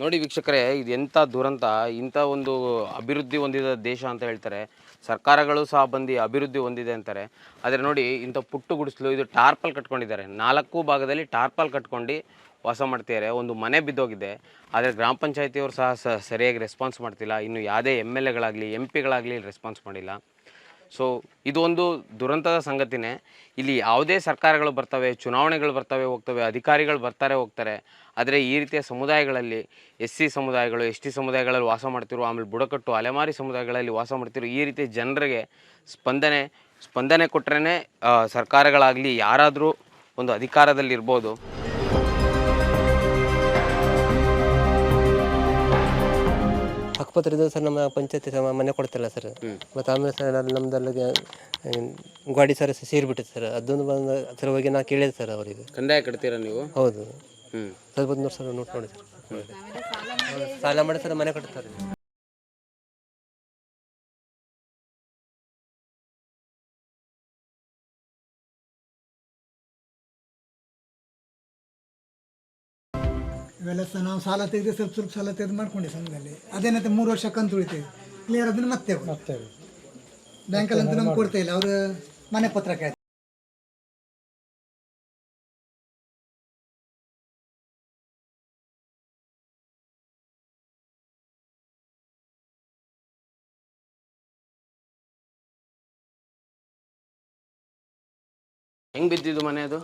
Speaker 3: ನೋಡಿ ವೀಕ್ಷಕರೇ, ಇದು ಎಂಥ ದುರಂತ. ಇಂಥ ಒಂದು ಅಭಿವೃದ್ಧಿ ಹೊಂದಿದ ದೇಶ ಅಂತ ಹೇಳ್ತಾರೆ, ಸರ್ಕಾರಗಳು ಸಹ ಬಂದು ಅಭಿವೃದ್ಧಿ ಹೊಂದಿದೆ ಅಂತಾರೆ. ಆದರೆ ನೋಡಿ, ಇಂಥ ಪುಟ್ಟು ಗುಡಿಸ್ಲು, ಇದು ಟಾರ್ಪಲ್ ಕಟ್ಕೊಂಡಿದ್ದಾರೆ. 4 ಭಾಗದಲ್ಲಿ ಟಾರ್ಪಲ್ ಕಟ್ಕೊಂಡು ವಾಸ ಮಾಡ್ತಿದ್ದಾರೆ. ಒಂದು ಮನೆ ಬಿದ್ದೋಗಿದೆ. ಆದರೆ ಗ್ರಾಮ ಪಂಚಾಯತಿಯವರು ಸಹ ಸರಿಯಾಗಿ ರೆಸ್ಪಾನ್ಸ್ ಮಾಡ್ತಿಲ್ಲ. ಇನ್ನು ಯಾವುದೇ MLAಗಳಾಗಲಿ MP ಗಳಾಗಲಿ ರೆಸ್ಪಾನ್ಸ್ ಮಾಡಿಲ್ಲ. ಸೊ ಇದು ಒಂದು ದುರಂತದ ಸಂಗತಿನೇ. ಇಲ್ಲಿ ಯಾವುದೇ ಸರ್ಕಾರಗಳು ಬರ್ತವೆ, ಚುನಾವಣೆಗಳು ಬರ್ತವೆ ಹೋಗ್ತವೆ, ಅಧಿಕಾರಿಗಳು ಬರ್ತಾರೆ ಹೋಗ್ತಾರೆ. ಆದರೆ ಈ ರೀತಿಯ ಸಮುದಾಯಗಳಲ್ಲಿ SC ಸಮುದಾಯಗಳು, ST ಸಮುದಾಯಗಳಲ್ಲಿ ವಾಸ ಮಾಡ್ತಿರೋ, ಆಮೇಲೆ ಬುಡಕಟ್ಟು ಅಲೆಮಾರಿ ಸಮುದಾಯಗಳಲ್ಲಿ ವಾಸ ಮಾಡ್ತಿರೋ ಈ ರೀತಿಯ ಜನರಿಗೆ ಸ್ಪಂದನೆ ಸ್ಪಂದನೆ ಕೊಟ್ರೇ ಸರ್ಕಾರಗಳಾಗಲಿ ಯಾರಾದರೂ ಒಂದು ಅಧಿಕಾರದಲ್ಲಿರ್ಬೋದು.
Speaker 7: ಹಕ್ಕುಪತ್ರ ಇದ್ದು ಸರ್ ನಮ್ಮ ಪಂಚಾಯತಿ ಮನೆ ಕೊಡ್ತಿಲ್ಲ ಸರ್. ಮತ್ತು ಆಮೇಲೆ ಸರ್ ನಮ್ದಲ್ಲಿಗೆ ಗಾಡಿ ಸರ್ ಸೇರಿಬಿಟ್ಟಿದೆ ಸರ್. ಅದೊಂದು ಬಂದು ಸರ್ ಹೋಗಿ ನಾ ಕೇಳಿದೆ ಸರ್ ಅವರಿಗೆ.
Speaker 3: ಕಂದಾಯ ಕಟ್ತೀರಾ ನೀವು?
Speaker 7: ಹೌದು ಸರ್, ಬಂದು ನೋಡಿ ಸರ್, ನೋಡಿ ಸರ್, ಸಾಲ ಮಾಡಿ ಸರ್ ಮನೆ ಕಟ್ತಾರೆ.
Speaker 8: ಇವೆಲ್ಲ ಸಹ ನಾವು ಸಾಲ ತೆಗೆದು ಸ್ವಲ್ಪ ಸಾಲ ತೆಗೆದು ಮಾಡ್ಕೊಂಡೆ ಸಂಘದಲ್ಲಿ. ಅದೇನಂತೆ 3 ವರ್ಷ ಕಂತು ಉಳಿತೇವೆ, ಕ್ಲಿಯರ್ ಅದನ್ನು ಮತ್ತೆ ಬ್ಯಾಂಕಲ್ಲಿ ಅಂತ ನಮ್ಗೆ ಕೊಡ್ತಾ ಇಲ್ಲ, ಅವರು ಮನೆ ಪತ್ರ ಕಾಯ್ತಾರೆ.
Speaker 3: ಹೆಂಗೆ ಬಿದ್ದಿದ್ದು ಮನೆ ಅದು?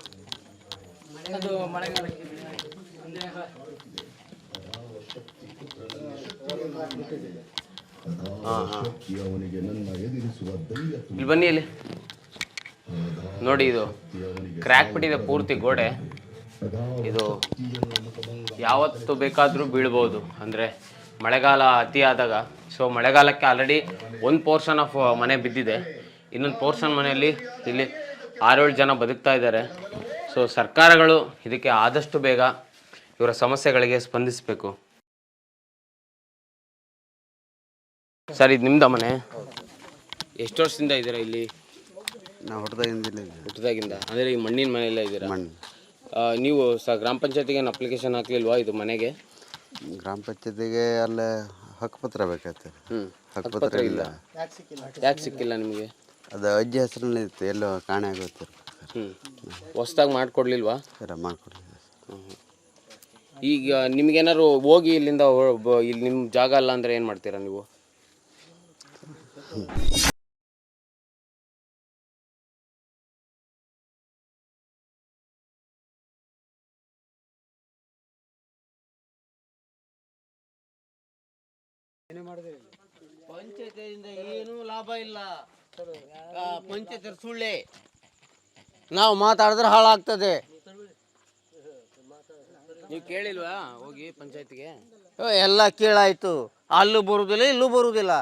Speaker 3: ಇಲ್ಲಿ ಬನ್ನಿ, ಇಲ್ಲಿ ನೋಡಿ, ಇದು ಕ್ರ್ಯಾಕ್ ಬಿಟ್ಟಿದೆ ಪೂರ್ತಿ ಗೋಡೆ. ಇದು ಯಾವತ್ತು ಬೇಕಾದರೂ ಬೀಳ್ಬೋದು, ಅಂದರೆ ಮಳೆಗಾಲ ಅತಿ ಆದಾಗ. ಸೊ ಮಳೆಗಾಲಕ್ಕೆ ಆಲ್ರೆಡಿ ಒಂದು ಪೋರ್ಷನ್ ಆಫ್ ಮನೆ ಬಿದ್ದಿದೆ, ಇನ್ನೊಂದು ಪೋರ್ಷನ್ ಮನೆಯಲ್ಲಿ ಇಲ್ಲಿ 6-7 ಜನ ಬದುಕ್ತಾ ಇದ್ದಾರೆ. ಸೊ ಸರ್ಕಾರಗಳು ಇದಕ್ಕೆ ಆದಷ್ಟು ಬೇಗ ಇವರ ಸಮಸ್ಯೆಗಳಿಗೆ ಸ್ಪಂದಿಸಬೇಕು. ಸರ್, ಇದು ನಿಮ್ದ ಮನೆ? ಎಷ್ಟು ವರ್ಷದಿಂದ ಇದ್ದೀರಾ ಇಲ್ಲಿ?
Speaker 4: ನಾವು
Speaker 3: ಹುಟ್ಟಿದಾಗಿಂದ ಅಂದರೆ ಈ ಮಣ್ಣಿನ ಮನೆಯಲ್ಲ ಇದ್ದೀರಾ? ನೀವು ಗ್ರಾಮ ಪಂಚಾಯತಿಗೆ ಏನು ಅಪ್ಲಿಕೇಶನ್ ಹಾಕ್ಲಿಲ್ವಾ ಇದು ಮನೆಗೆ?
Speaker 4: ಗ್ರಾಮ ಪಂಚಾಯತಿಗೆ ಅಲ್ಲೇ ಹಕ್ಕುಪತ್ರ ಬೇಕಾಗ್ತದೆ.
Speaker 3: ಹಕ್ಕುಪತ್ರ ಇಲ್ಲ. ಯಾಕೆ ಸಿಕ್ಕಿಲ್ಲ ನಿಮಗೆ?
Speaker 4: ಅದು ಅಜ್ಜಿ ಹೆಸರಲ್ಲಿ ಇತ್ತು, ಎಲ್ಲೋ ಕಾಣೆ ಆಗುತ್ತೆ.
Speaker 3: ಹೊಸ್ದಾಗಿ ಮಾಡಿಕೊಡ್ಲಿಲ್ವಾ?
Speaker 4: ಮಾಡಿಕೊಡ್ಲಿಲ್ಲ.
Speaker 3: ಈಗ ನಿಮ್ಗೇನಾದ್ರು ಹೋಗಿ ಇಲ್ಲಿಂದ ಇಲ್ಲಿ ನಿಮ್ಮ ಜಾಗ ಅಲ್ಲ ಅಂದರೆ ಏನು ಮಾಡ್ತೀರಾ ನೀವು?
Speaker 2: ಪಂಚಾಯತಿಯಿಂದ ಏನೂ ಲಾಭ ಇಲ್ಲ. ಪಂಚಾಯತ್ ಸುಳ್ಳೆ, ನಾವು ಮಾತಾಡಿದ್ರೆ ಹಾಳಾಗ್ತದೆ.
Speaker 3: ನೀವು ಕೇಳಿಲ್ವಾ ಹೋಗಿ ಪಂಚಾಯತಿಗೆ?
Speaker 2: ಎಲ್ಲ ಕೇಳಾಯ್ತು, ಅಲ್ಲೂ ಬರುವುದಿಲ್ಲ ಇಲ್ಲೂ ಬರುವುದಿಲ್ಲ.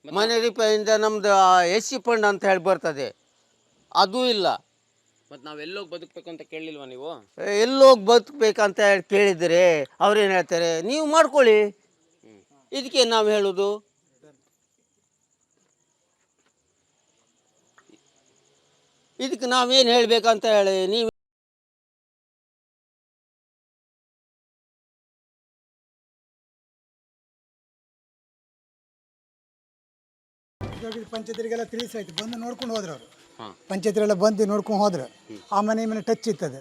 Speaker 2: ಮನೆ ರೂಪಾಯಿಂದ ನಮ್ದು SC ಫಂಡ್ ಅಂತ ಹೇಳಿ ಬರ್ತದೆ, ಅದೂ ಇಲ್ಲ.
Speaker 3: ಮತ್ತು ನಾವು ಎಲ್ಲೋಗಿ ಬದುಕಬೇಕು ಅಂತ ಕೇಳಲಿಲ್ವಾ ನೀವು?
Speaker 2: ಎಲ್ಲೋಗಿ ಬದುಕಬೇಕಂತ ಹೇಳಿ ಕೇಳಿದರೆ ಅವ್ರೇನು ಹೇಳ್ತಾರೆ, ನೀವು ಮಾಡ್ಕೊಳ್ಳಿ. ಇದಕ್ಕೆ ನಾವು ಹೇಳೋದು, ಇದಕ್ಕೆ ನಾವೇನು ಹೇಳಬೇಕಂತ ಹೇಳಿ ನೀವು
Speaker 8: ಪಂಚಾಯತಿಗೆಲ್ಲ ತಿಳಿಸಾಯ್ತು, ಬಂದು ನೋಡ್ಕೊಂಡು ಹೋದ್ರು ಅವರು. ಪಂಚಾಯತಿರೆಲ್ಲ ಬಂದು ನೋಡ್ಕೊಂಡು ಹೋದ್ರು. ಆ ಮನೆ ಮೇಲೆ ಟಚ್ ಇರ್ತದೆ,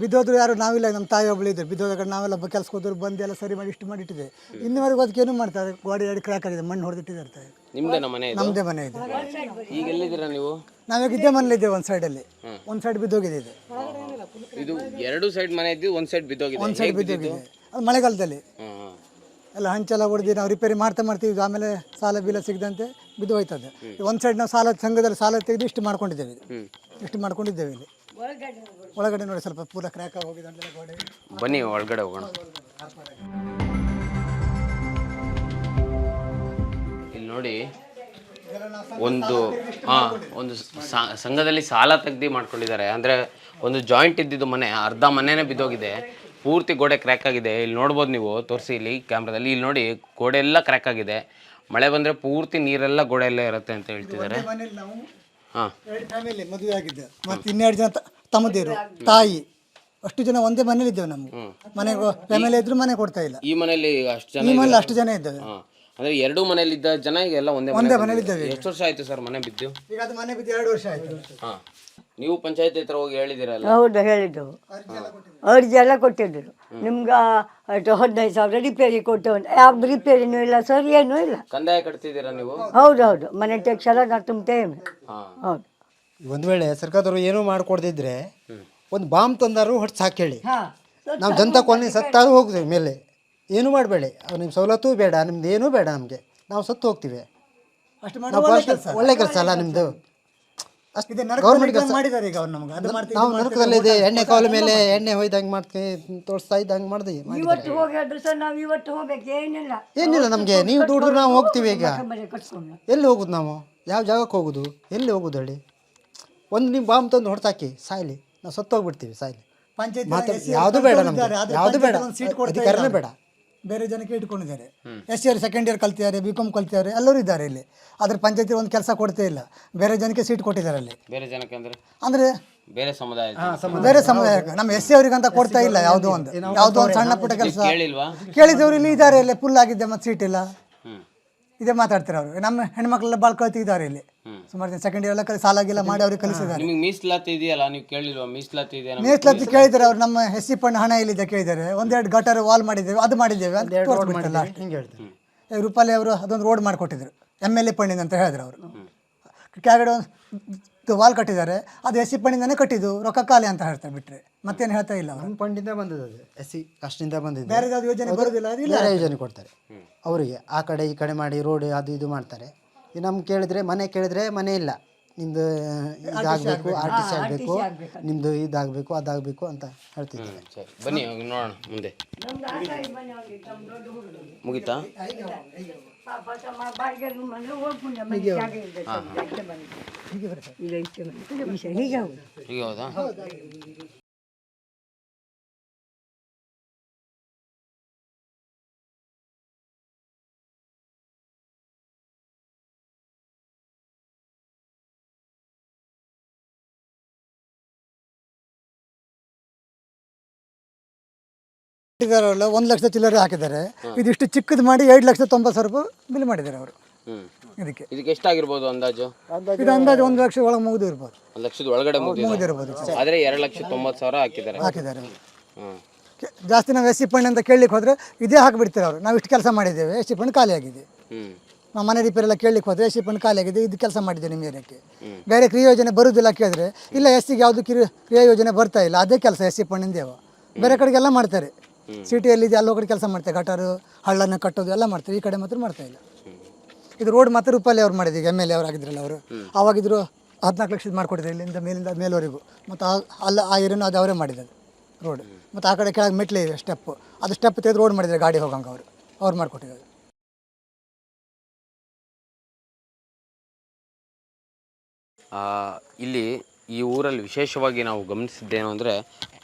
Speaker 8: ಬಿದ್ದೋದ್ರು ಯಾರು ನಾವಿಲ್ಲ, ನಮ್ಮ ತಾಯಿ ಒಬ್ಬಳು ಇದ್ರು. ಬಿದ್ದೋದ ಕಡೆ ನಾವೆಲ್ಲ ಕೆಲ್ಸಕ್ಕೆ ಹೋದ್ರು, ಬಂದು ಎಲ್ಲ ಸರಿ ಮಾಡಿ ಇಷ್ಟು ಮಾಡಿಟ್ಟಿದೆ. ಇನ್ನುವರೆಗೂ ಅದಕ್ಕೆ ಏನು ಮಾಡ್ತಾರೆ, ಗಾಡಿ ಕ್ರ್ಯಾಕ್ ಆಗಿದೆ, ಮಣ್ಣು ಹೊಡೆದಿಟ್ಟಿದ್ದಾರೆ.
Speaker 3: ನಿಮ್ದೇನ ಮನೆ?
Speaker 8: ನಮ್ಮದೇ ಮನೆ ಇದೆ.
Speaker 3: ಈಗ ಎಲ್ಲಿದ್ದೀರಾ ನೀವು?
Speaker 8: ನಾವಾಗ ಇದ್ದೇ ಮನೇಲಿದ್ದೇವೆ, ಒಂದು ಸೈಡಲ್ಲಿ ಒಂದು ಸೈಡ್ ಬಿದ್ದೋಗಿದೆ.
Speaker 3: ಇದು 2 ಸೈಡ್ ಮನೆ ಇದ್ದು ಒಂದು ಸೈಡ್ ಬಿದ್ದೋಗಿದೆ.
Speaker 8: ಒಂದು ಸೈಡ್ ಬಿದ್ದೋಗಿದೆ, ಅದು ಮಳೆಗಾಲದಲ್ಲಿ ಎಲ್ಲ ಹಂಚೆಲ್ಲ ಹೊಡೆದು ನಾವು ರಿಪೇರಿ ಮಾಡ್ತೀವಿ. ಆಮೇಲೆ ಸಾಲ ಬೀಲ ಸಿಗದಂತೆ ಬಿದ್ದು ಹೋಯ್ತದೆ. ಒಂದು ಸೈಡ್ ನಾವು ಸಂಘದಲ್ಲಿ ಸಾಲ ತೆಗೆದು ಇಷ್ಟು ಮಾಡ್ಕೊಂಡಿದ್ದೇವೆ, ಇಲ್ಲಿ ಒಳಗಡೆ ನೋಡಿ ಸ್ವಲ್ಪ ಪೂರ ಕ್ರ್ಯಾಕ್ ಆಗಿ ಹೋಗಿದೆ ಅಂತ ಗೋಡೆ.
Speaker 3: ಬನ್ನಿ ಒಳಗಡೆ ಹೋಗೋಣ. ಇಲ್ಲಿ ನೋಡಿ, ಒಂದು ಸಂಘದಲ್ಲಿ ಸಾಲ ತೆಗ್ದು ಮಾಡ್ಕೊಂಡಿದ್ದಾರೆ. ಅಂದರೆ ಒಂದು ಜಾಯಿಂಟ್ ಇದ್ದಿದ್ದು ಮನೆ, ಅರ್ಧ ಮನೆನೇ ಬಿದ್ದೋಗಿದೆ, ಪೂರ್ತಿ ಗೋಡೆ ಕ್ರ್ಯಾಕ್ ಆಗಿದೆ. ಇಲ್ಲಿ ನೋಡ್ಬೋದು ನೀವು, ತೋರಿಸಿ ಇಲ್ಲಿ ಕ್ಯಾಮ್ರಾದಲ್ಲಿ. ಇಲ್ಲಿ ನೋಡಿ, ಗೋಡೆ ಎಲ್ಲ ಕ್ರ್ಯಾಕ್ ಆಗಿದೆ. ಮಳೆ ಬಂದರೆ ಪೂರ್ತಿ ನೀರೆಲ್ಲ ಗೋಡೆಯಲ್ಲೇ ಇರುತ್ತೆ ಅಂತ ಹೇಳ್ತಿದ್ದಾರೆ. ಹಾಂ,
Speaker 8: 2 ಫ್ಯಾಮಿಲಿ ಮದುವೆ ಆಗಿದ್ದೆ, ಮತ್ತು 12 ಜನ ತಮ್ಮದಿರು, ತಾಯಿ, ಅಷ್ಟು ಜನ ಒಂದೇ ಮನೇಲಿ ಇದ್ದೇವೆ. ನಮ್ಗೆ ಮನೆಗೆ ಫ್ಯಾಮಿಲಿ ಇದ್ರು ಮನೆ ಕೊಡ್ತಾ ಇಲ್ಲ.
Speaker 3: ಈ ಮನೆಯಲ್ಲಿ ಅಷ್ಟು ಜನ?
Speaker 8: ಈ ಮನೇಲಿ ಅಷ್ಟು ಜನ ಇದ್ದೇವೆ.
Speaker 3: ಅಂದರೆ 2 ಮನೇಲಿ ಇದ್ದ ಜನ ಈಗ ಎಲ್ಲ ಒಂದೇ
Speaker 8: ಮನೇಲಿ ಇದ್ದೇವೆ.
Speaker 3: ಎಷ್ಟು ವರ್ಷ ಆಯಿತು ಸರ್ ಮನೆ ಬಿದ್ದು?
Speaker 8: ಈಗ ಅದು ಮನೆ ಬಿದ್ದು 2 ವರ್ಷ ಆಯಿತು.
Speaker 3: ಹಾಂ, ನೀವು ಪಂಚಾಯತಿ ಹತ್ರ ಹೋಗಿ ಹೇಳಿದಿರಲ್ಲ?
Speaker 9: ಹೌದು, ಹೇಳಿದ್ದೆವು. ಅರ್ಜಿ ಎಲ್ಲ ಕೊಟ್ಟಿದ್ದರು. ನಿಮ್ಗೆ 15,000 ರಿಪೇರಿ ಕೊಟ್ಟೆವು. ಯಾವ್ದು ರಿಪೇರಿನೂ ಇಲ್ಲ ಸರ್, ಏನೂ ಇಲ್ಲ.
Speaker 3: ಕಂದಾಯ ಕಟ್ತಿದ್ದೀರಾ ನೀವು?
Speaker 9: ಹೌದು, ಮನೆ ಟ್ಯಾಕ್ಸ್ ಎಲ್ಲ ನಾ ತುಂಬ್ತೇವೆ. ಹೌದು.
Speaker 5: ಒಂದು ವೇಳೆ ಸರ್ಕಾರದವರು ಏನೂ ಮಾಡಿಕೊಡ್ದಿದ್ರೆ ಒಂದು ಬಾಂಬ್ ತಂದಾರು ಹೊಟ್ಟು ಸಾಕೇಳಿ, ನಾವು ಜನತಾ ಕಾಲನಿ ಸತ್ತಾರು ಹೋಗ್ತೀವಿ ಮೇಲೆ. ಏನೂ ಮಾಡಬೇಡಿ, ನಿಮ್ಮ ಸವಲತ್ತು ಬೇಡ, ನಿಮ್ದು ಏನೂ ಬೇಡ ನಮಗೆ, ನಾವು ಸತ್ತು ಹೋಗ್ತೀವಿ.
Speaker 8: ಅಷ್ಟು ಒಳ್ಳೆ ಕೆಲಸ
Speaker 5: ಒಳ್ಳೆ ಕೆಲಸ ಅಲ್ಲ ನಿಮ್ಮದು. ಅಷ್ಟು
Speaker 8: ಇದೆ
Speaker 5: ಗೌರ್ಮೆಂಟ್
Speaker 8: ಮಾಡಿದ್ದಾರೆ ಈಗ ಅವ್ರು ನಮ್ಗೆ ಅದು ಮಾಡ್ತೀವಿ
Speaker 5: ನಾವು ನರಕದಲ್ಲಿ ಇದೆ ಎಣ್ಣೆ ಕಾಲ ಮೇಲೆ ಎಣ್ಣೆ ಹೊಯ್ದಂಗೆ ಮಾಡ್ತೀವಿ ತೋರಿಸ್ತಾ ಇದ್ದಂಗೆ ಮಾಡಿದೆ
Speaker 9: ಇವತ್ತು ಹೋಗಿದ್ರು ಸರ್ ನಾವು ಇವತ್ತು ಹೋಗ್ಬೇಕು ಏನಿಲ್ಲ
Speaker 5: ಏನಿಲ್ಲ ನಮಗೆ ನೀವು ದುಡ್ಡು ನಾವು ಹೋಗ್ತೀವಿ ಈಗ
Speaker 9: ಮನೆ ಕಟ್ಕೊಂಡು
Speaker 5: ಎಲ್ಲಿ ಹೋಗುದು ನಾವು ಯಾವ ಜಾಗಕ್ಕೆ ಹೋಗುದು ಎಲ್ಲಿ ಹೋಗುದು ಹೇಳಿ ಒಂದು ನೀವು ಬಾಂಬ್ ತಂದು ಹೊಡ್ತಾಕಿ ಸಾಯ್ಲಿ ನಾವು ಸತ್ತೋಗ್ಬಿಡ್ತೀವಿ ಸಾಯ್ಲಿ ಮಾತು ಯಾವುದು ಬೇಡ ನಮ್ಗೆ ಯಾವುದು ಬೇಡ ಅಧಿಕಾರನೇ ಬೇಡ.
Speaker 8: ಬೇರೆ ಜನಕ್ಕೆ ಇಟ್ಕೊಂಡಿದ್ದಾರೆ ಎಸ್ ಇಯರ್ ಸೆಕೆಂಡ್ ಇಯರ್ ಕಲ್ತಿದ್ದಾರೆ BCom ಕಲ್ತಿದ್ದಾರೆ ಎಲ್ಲರೂ ಇದ್ದಾರೆ ಇಲ್ಲಿ. ಆದ್ರೆ ಪಂಚಾಯತಿ ಒಂದು ಕೆಲಸ ಕೊಡ್ತೇ ಇಲ್ಲ, ಬೇರೆ ಜನಕ್ಕೆ ಸೀಟ್ ಕೊಟ್ಟಿದ್ದಾರೆ ಅಲ್ಲಿ.
Speaker 3: ಬೇರೆ ಜನಕ್ಕೆ ಅಂದ್ರೆ
Speaker 8: ಅಂದ್ರೆ
Speaker 3: ಬೇರೆ ಸಮುದಾಯ
Speaker 8: ಬೇರೆ ಸಮುದಾಯಕ್ಕೆ ನಮ್ಮ SC ಅವರಿಗಂತ ಕೊಡ್ತಾ ಇಲ್ಲ. ಯಾವುದೋ ಒಂದು ಸಣ್ಣ ಪುಟ್ಟ ಕೆಲಸ
Speaker 3: ಕೇಳಿಲ್ವಾ?
Speaker 8: ಕೇಳಿದವರು ಇಲ್ಲಿ ಇದ್ದಾರೆ, ಇಲ್ಲಿ ಫುಲ್ ಆಗಿದ್ದೆ ಮತ್ತೆ ಸೀಟ್ ಇಲ್ಲ, ಇದೇ ಮಾತಾಡ್ತಾರೆ ಅವರು. ನಮ್ಮ ಹೆಣ್ಮಕ್ಳೆಲ್ಲ ಭಾಳ ಕಲ್ತಿದ್ದಾರೆ ಇಲ್ಲಿ, ಸುಮಾರು ಜನ ಸೆಕೆಂಡ್ ಇಯರ್ ಎಲ್ಲ ಸಾಲಾಗಿಲ್ಲ ಮಾಡಿ ಅವ್ರಿಗೆ ಕಲಿಸಿದ್ದಾರೆ.
Speaker 3: ನಿಮಗೆ ಮೀಸಲಾತಿ ಇದೆಯಲ್ಲ, ನೀವು ಕೇಳಿಲ್ವಾ? ಮೀಸಲಾತಿ ಇದೆ
Speaker 8: ಮೀಸಲಾತಿ ಕೇಳಿದ್ದಾರೆ ಅವ್ರು. ನಮ್ಮ SC ಫಂಡ್ ಹಣ ಎಲ್ಲಿದೆ ಕೇಳಿದ್ದಾರೆ. ಒಂದೆರಡು ಗಟರ್ ವಾಲ್ ಮಾಡಿದ್ದೇವೆ, ಅದು ಮಾಡಿದ್ದೇವೆ ಅಂತ ತೋರಿಸ್ಬಿಟ್ಟಲ್ಲ.
Speaker 5: ಹಿಂಗೆ ಹೇಳ್ತಾರೆ
Speaker 8: ರೂಪಾಲಿ ಅವರು ಅದೊಂದು ರೋಡ್ ಮಾಡಿಕೊಟ್ಟಿದ್ರು MLA ಫಂಡಿಂದ ಅಂತ ಹೇಳಿದ್ರು ಅವರು. ಕೆಳಗಡೆ ಒಂದು ವಾಲ್ ಕಟ್ಟಿದ್ದಾರೆ, ಅದು SC ಫಂಡಿಂದನೇ ಕಟ್ಟಿದ್ದು, ರೊಕ್ಕ ಖಾಲಿ ಅಂತ ಹೇಳ್ತಾರೆ ಬಿಟ್ಟರೆ ಮತ್ತೇನು ಹೇಳ್ತಾ ಇಲ್ಲ ಅವರು.
Speaker 5: ನಮ್ಮ ಫಂಡಿಂದ ಬಂದದ್ದು ಅದು SC ಕಾಸ್ಟಿಂದ ಬಂದಿದ್ದು.
Speaker 8: ಬೇರೆ ಯಾವ್ದು ಯೋಜನೆ ಬರೋದಿಲ್ಲ, ಅದು ಇಲ್ಲ.
Speaker 5: ಬೇರೆ ಯೋಜನೆ ಕೊಡ್ತಾರೆ ಅವರಿಗೆ, ಆ ಕಡೆ ಈ ಕಡೆ ಮಾಡಿ ರೋಡ್ ಅದು ಇದು ಮಾಡ್ತಾರೆ. ಈ ನಮ್ಗೆ ಕೇಳಿದ್ರೆ ಮನೆ ಕೇಳಿದ್ರೆ ಮನೆ ಇಲ್ಲ, ನಿಮ್ಮದು ಇದಾಗಬೇಕು, RTC ಆಗಬೇಕು, ನಿಮ್ಮದು ಇದಾಗಬೇಕು ಅದಾಗಬೇಕು ಅಂತ ಹೇಳ್ತಿದ್ದಾರೆ.
Speaker 3: ಸರಿ ಬನ್ನಿ ನೋಡೋಣ ಮುಂದೆ. ಮುಗಿತಾ? ಹೀಗೆ ಹೌದಾ?
Speaker 8: ಇದಾರಲ್ಲ 1 ಲಕ್ಷ ಚಿಲ್ಲರೆ ಹಾಕಿದ್ದಾರೆ. ಇದಿಷ್ಟು ಚಿಕ್ಕದು ಮಾಡಿ 2,90,000 ರೂಪಾಯಿ ಬಿಲ್ ಮಾಡಿದ್ದಾರೆ ಅವರು. ಇದಕ್ಕೆ
Speaker 3: ಎಷ್ಟಾಗಿರ್ಬೋದು ಅಂದಾಜು?
Speaker 8: ಇದು ಅಂದಾಜು 1 ಲಕ್ಷ ಒಳಗೆ ಮುಗಿದಿರ್ಬೋದು,
Speaker 3: 1 ಲಕ್ಷದ ಒಳಗಡೆ
Speaker 8: ಮುಗಿದಿರ್ಬೋದು.
Speaker 3: ಆದ್ರೆ 2,90,000
Speaker 8: ಹಾಕಿದ್ದಾರೆ ಜಾಸ್ತಿ. ನಾವು SC ಫಂಡ್ ಅಂತ ಕೇಳಲಿಕ್ಕೆ ಹೋದ್ರೆ ಇದೇ ಹಾಕಿಬಿಡ್ತಾರೆ ಅವರು. ನಾವು ಇಷ್ಟು ಕೆಲಸ ಮಾಡಿದ್ದೇವೆ, SC ಫಂಡ್ ಖಾಲಿ ಆಗಿದೆ. ನಾವು ಮನೆ ರಿಪೇರಿ ಎಲ್ಲ ಕೇಳಲಿಕ್ಕೆ ಹೋದ್ರೆ SC ಫಂಡ್ ಖಾಲಿ ಆಗಿದೆ, ಇದು ಕೆಲಸ ಮಾಡಿದ್ದೇವೆ ನಿಮ್ಮ ಏರಿಯಾಕ್ಕೆ. ಬೇರೆ ಕ್ರಿಯಾ ಯೋಜನೆ ಬರುವುದಿಲ್ಲ ಕೇಳಿದ್ರೆ ಇಲ್ಲ, SCಗೆ ಯಾವುದು ಕ್ರಿಯಾ ಯೋಜನೆ ಬರ್ತಾ ಇಲ್ಲ, ಅದೇ ಕೆಲಸ SC ಫಂಡಿಂದೇವ. ಬೇರೆ ಕಡೆಗೆಲ್ಲ ಮಾಡ್ತಾರೆ, ಸಿಟಿಯಲ್ಲಿದೆ ಅಲ್ಲೋ ಕಡೆ ಕೆಲಸ ಮಾಡ್ತಾರೆ, ಗಟಾರು ಹಳ್ಳನ ಕಟ್ಟೋದು ಎಲ್ಲ ಮಾಡ್ತಾರೆ. ಈ ಕಡೆ ಮಾತ್ರ ಮಾಡ್ತಾ ಇಲ್ಲ. ಇದು ರೋಡ್ ಮಾತ್ರ ರೂಪಾಲಿ ಅವ್ರು ಮಾಡಿದ್ದೀವಿ, MLA ಅವ್ರು ಆಗಿದ್ರಲ್ಲ ಅವರು. ಆವಾಗಿದ್ರು 14 ಲಕ್ಷದ ಮಾಡಿಕೊಟ್ಟಿದ್ರು, ಇಲ್ಲಿಂದ ಮೇಲಿಂದ ಮೇಲ್ವರೆಗೂ. ಮತ್ತು ಅಲ್ಲ ಆ ಏರಿಯಾನು ಅದು ಅವರೇ ಮಾಡಿದ್ದಾರೆ ರೋಡ್. ಮತ್ತು ಆ ಕಡೆ ಕೆಳಗೆ ಮೆಟ್ಲೆ ಇದೆ ಸ್ಟೆಪ್ಪು, ಅದು ಸ್ಟೆಪ್ ತೆಗೆದು ರೋಡ್ ಮಾಡಿದ್ದಾರೆ ಗಾಡಿ ಹೋಗಂಗೆ ಅವ್ರು ಮಾಡಿಕೊಟ್ಟಿದ್ದಾರೆ.
Speaker 3: ಇಲ್ಲಿ ಈ ಊರಲ್ಲಿ ವಿಶೇಷವಾಗಿ ನಾವು ಗಮನಿಸಿದ್ದೇನು ಅಂದರೆ,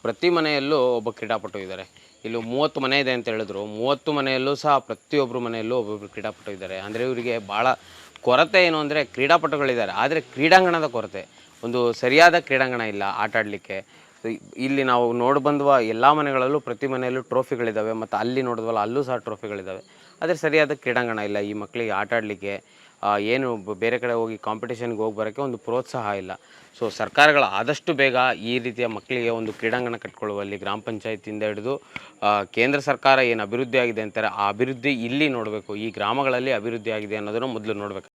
Speaker 3: ಪ್ರತಿ ಮನೆಯಲ್ಲೂ ಒಬ್ಬ ಕ್ರೀಡಾಪಟು ಇದ್ದಾರೆ. ಇಲ್ಲಿ 30 ಮನೆ ಇದೆ ಅಂತ ಹೇಳಿದ್ರು, 30 ಮನೆಯಲ್ಲೂ ಸಹ ಪ್ರತಿಯೊಬ್ಬರು ಮನೆಯಲ್ಲೂ ಒಬ್ಬೊಬ್ಬರು ಕ್ರೀಡಾಪಟು ಇದ್ದಾರೆ. ಅಂದರೆ ಇವರಿಗೆ ಭಾಳ ಕೊರತೆ ಏನು ಅಂದರೆ, ಕ್ರೀಡಾಪಟುಗಳಿದ್ದಾರೆ ಆದರೆ ಕ್ರೀಡಾಂಗಣದ ಕೊರತೆ, ಒಂದು ಸರಿಯಾದ ಕ್ರೀಡಾಂಗಣ ಇಲ್ಲ ಆಟ ಆಡಲಿಕ್ಕೆ. ಇಲ್ಲಿ ನಾವು ನೋಡಿ ಬಂದುವ ಎಲ್ಲ ಮನೆಗಳಲ್ಲೂ ಪ್ರತಿ ಮನೆಯಲ್ಲೂ ಟ್ರೋಫಿಗಳಿದ್ದಾವೆ, ಮತ್ತು ಅಲ್ಲಿ ನೋಡಿದ್ವಲ್ಲ ಅಲ್ಲೂ ಸಹ ಟ್ರೋಫಿಗಳಿದ್ದಾವೆ. ಆದರೆ ಸರಿಯಾದ ಕ್ರೀಡಾಂಗಣ ಇಲ್ಲ ಈ ಮಕ್ಕಳಿಗೆ ಆಟ ಆಡಲಿಕ್ಕೆ. ಏನು ಬೇರೆ ಕಡೆ ಹೋಗಿ ಕಾಂಪಿಟೇಷನ್ಗೆ ಹೋಗಿ ಬರೋಕ್ಕೆ ಒಂದು ಪ್ರೋತ್ಸಾಹ ಇಲ್ಲ. ಸೊ ಸರ್ಕಾರಗಳು ಆದಷ್ಟು ಬೇಗ ಈ ರೀತಿಯ ಮಕ್ಕಳಿಗೆ ಒಂದು ಕ್ರೀಡಾಂಗಣ ಕಟ್ಕೊಳ್ಳುವಲ್ಲಿ ಗ್ರಾಮ ಪಂಚಾಯತಿಯಿಂದ ಹಿಡಿದು ಕೇಂದ್ರ ಸರ್ಕಾರ ಏನು ಅಭಿವೃದ್ಧಿ ಆಗಿದೆ ಅಂತಾರೆ, ಆ ಅಭಿವೃದ್ಧಿ ಇಲ್ಲಿ ನೋಡಬೇಕು, ಈ ಗ್ರಾಮಗಳಲ್ಲಿ ಅಭಿವೃದ್ಧಿ ಆಗಿದೆ ಅನ್ನೋದನ್ನು ಮೊದಲು ನೋಡಬೇಕು.